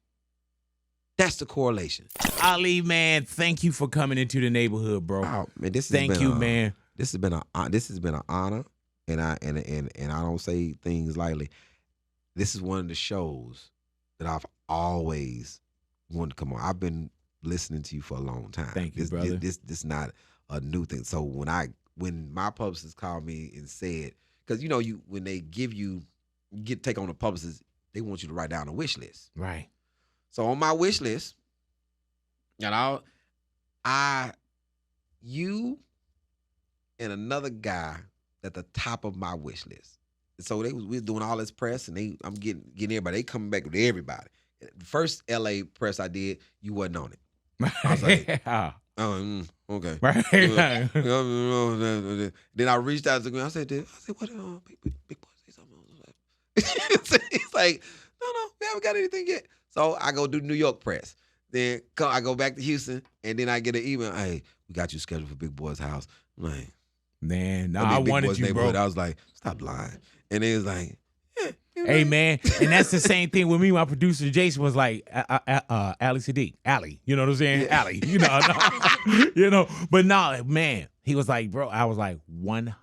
That's the correlation. Ali, man, thank you for coming into the neighborhood, bro. Oh, man, This has been an honor, and I don't say things lightly. This is one of the shows that I've always wanted to come on. I've been listening to you for a long time. Thank you, brother. This is not a new thing. So when my publicist called me and said, because when they give you take on a publicist, they want you to write down a wish list. Right. So on my wish list, you and another guy at the top of my wish list. So we was doing all this press, and I'm getting everybody. They coming back with everybody. The first LA press I did, you wasn't on it. I was like, okay. Right. Then I reached out to him. I said, what? Big boy say something. He's like, no, we haven't got anything yet. So I go do New York press. Then I go back to Houston, and then I get an email. Hey, we got you scheduled for Big Boy's house. I'm like, man, no, I wanted you, bro. I was like, stop lying. And it was like, yeah. Hey, man, and that's the same thing with me. My producer Jason was like, Ali Siddiq, Ali, you know what I'm saying? Yeah. Ali, you know, but no, man, he was like, bro, I was like 100%.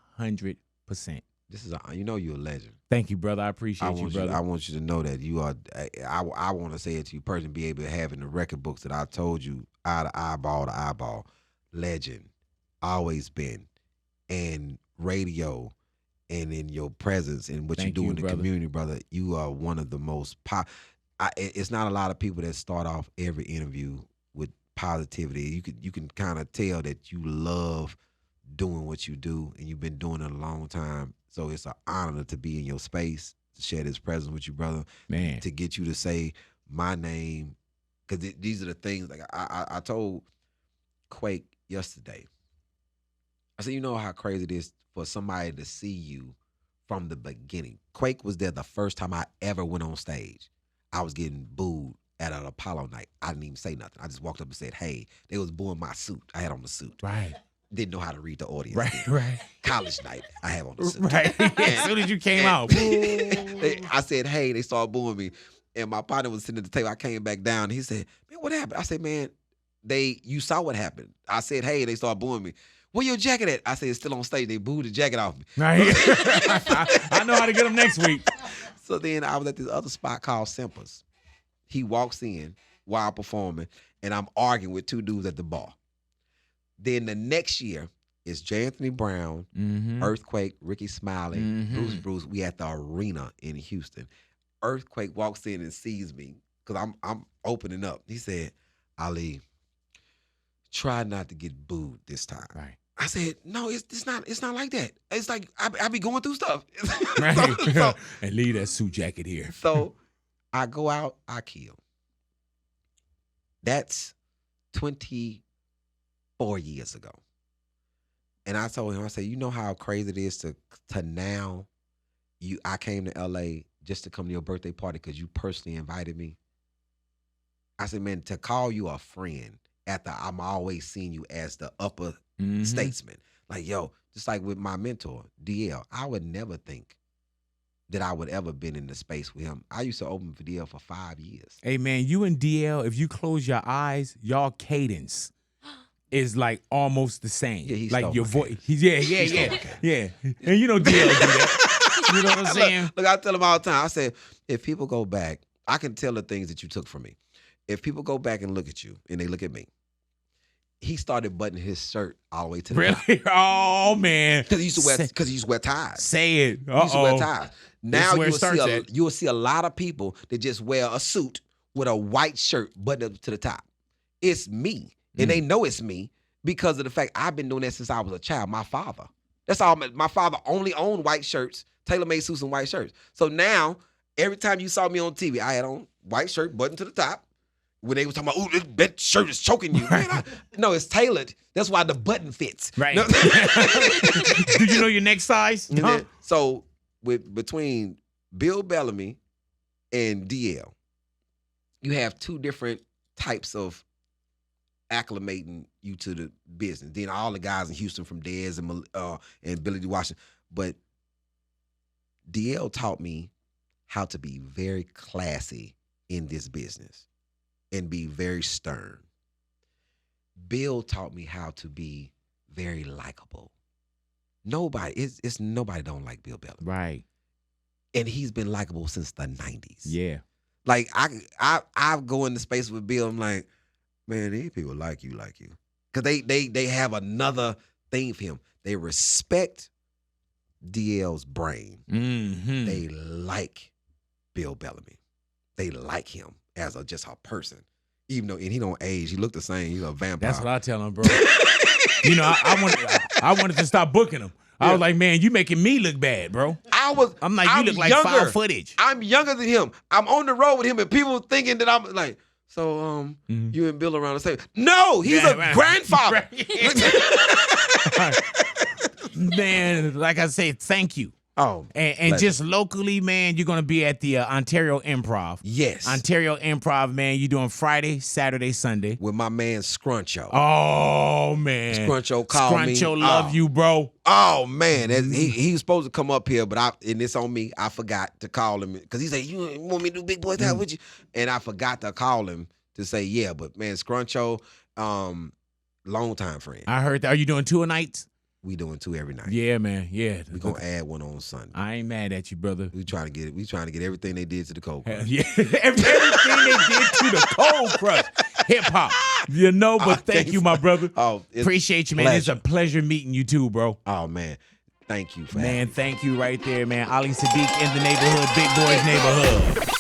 This is you're a legend. Thank you, brother. I appreciate you, brother. I want you to know that you are. I want to say it to you personally, be able to have in the record books that I told you, eye to eyeball to eyeball, legend, always been, and radio. And in your presence and what you do in the community, brother, you are one of the most it's not a lot of people that start off every interview with positivity. You can kind of tell that you love doing what you do, and you've been doing it a long time. So it's an honor to be in your space, to share this presence with you, brother. Man, to get you to say my name, because these are the things. Like I told Quake yesterday. I said, you know how crazy it is for somebody to see you from the beginning. Quake was there the first time I ever went on stage. I was getting booed at an Apollo night. I didn't even say nothing. I just walked up and said, hey. They was booing my suit. I had on the suit. Right. Didn't know how to read the audience. Right. College night, I have on the suit. Right. As soon as you came out. I said, hey. They started booing me. And my partner was sitting at the table. I came back down. He said, man, what happened? I said, man, you saw what happened. I said, hey. They started booing me. Where your jacket at? I said, it's still on stage. They booed the jacket off me. Right. I know how to get them next week. So then I was at this other spot called Simpas. He walks in while performing, and I'm arguing with two dudes at the bar. Then the next year, it's J. Anthony Brown, Earthquake, Ricky Smiley, Bruce. We at the arena in Houston. Earthquake walks in and sees me because I'm opening up. He said, Ali, try not to get booed this time. Right. I said, no, it's not like that. It's like I be going through stuff. Right. And leave that suit jacket here. So I go out, I kill. That's 24 years ago. And I told him, I said, you know how crazy it is to now I came to LA just to come to your birthday party because you personally invited me. I said, man, to call you a friend after I'm always seeing you as the upper statesman. Like, yo, just like with my mentor, DL, I would never think that I would ever been in the space with him. I used to open for DL for 5 years. Hey, man, you and DL, if you close your eyes, y'all cadence is like almost the same. Yeah, he's like your voice. Yeah. And you know DL do that. You know what I'm saying? Look, I tell him all the time. I said, if people go back, I can tell the things that you took from me. If people go back and look at you and they look at me, he started buttoning his shirt all the way to the top. Really? Oh, man. Because he used to wear ties. Say it. He used to wear ties. Now you'll see a lot of people that just wear a suit with a white shirt buttoned up to the top. It's me. And they know it's me because of the fact I've been doing that since I was a child. My father. That's all. My father only owned white shirts, tailor-made suits and white shirts. So now, every time you saw me on TV, I had on white shirt buttoned to the top. When they were talking about, that shirt is choking you. Man, no, it's tailored. That's why the button fits. Right. No. Did you know your next size? Huh? So between Bill Bellamy and DL, you have two different types of acclimating you to the business. Then all the guys in Houston from Dez and Billy D. Washington. But DL taught me how to be very classy in this business and be very stern. Bill taught me how to be very likable. Nobody don't like Bill Bellamy. Right. And he's been likable since the 90s. Yeah. Like I go into space with Bill, I'm like, man, these people like you. Because they have another thing for him. They respect DL's brain. Mm-hmm. They like Bill Bellamy. They like him as just a person. Even though, and he don't age, he look the same. He's a vampire. That's what I tell him, bro. You know, I wanted to stop booking him. I was like, man, you making me look bad, bro. I'm like, you look like foul footage. I'm younger than him. I'm on the road with him, and people thinking that I'm like, so you and Bill around the same. No, he's a grandfather. Man, like I said, thank you. Oh, and just locally, man, you're gonna be at the Ontario Improv. Yes, Ontario Improv, man. You doing Friday, Saturday, Sunday with my man Scruncho. Oh man, Scruncho called me. Scruncho love you, bro. Oh man, he was supposed to come up here, but and it's on me. I forgot to call him because he said, "You want me to do Big Boy Time with you?" And I forgot to call him to say, "Yeah." But man, Scruncho, long time friend. I heard that. Are you doing 2 nights? We doing 2 every night. Yeah, man. Yeah. We gonna add one on Sunday. I ain't mad at you, brother. We trying to get it. We trying to get everything they did to the Cold Crush. Yeah, everything they did to the Cold Crush. Hip hop. You know, but thank you, my brother. Appreciate you, man. Pleasure. It's a pleasure meeting you too, bro. Oh man. Thank you for having me. Thank you right there, man. Ali Siddiq in the neighborhood, Big Boy's neighborhood.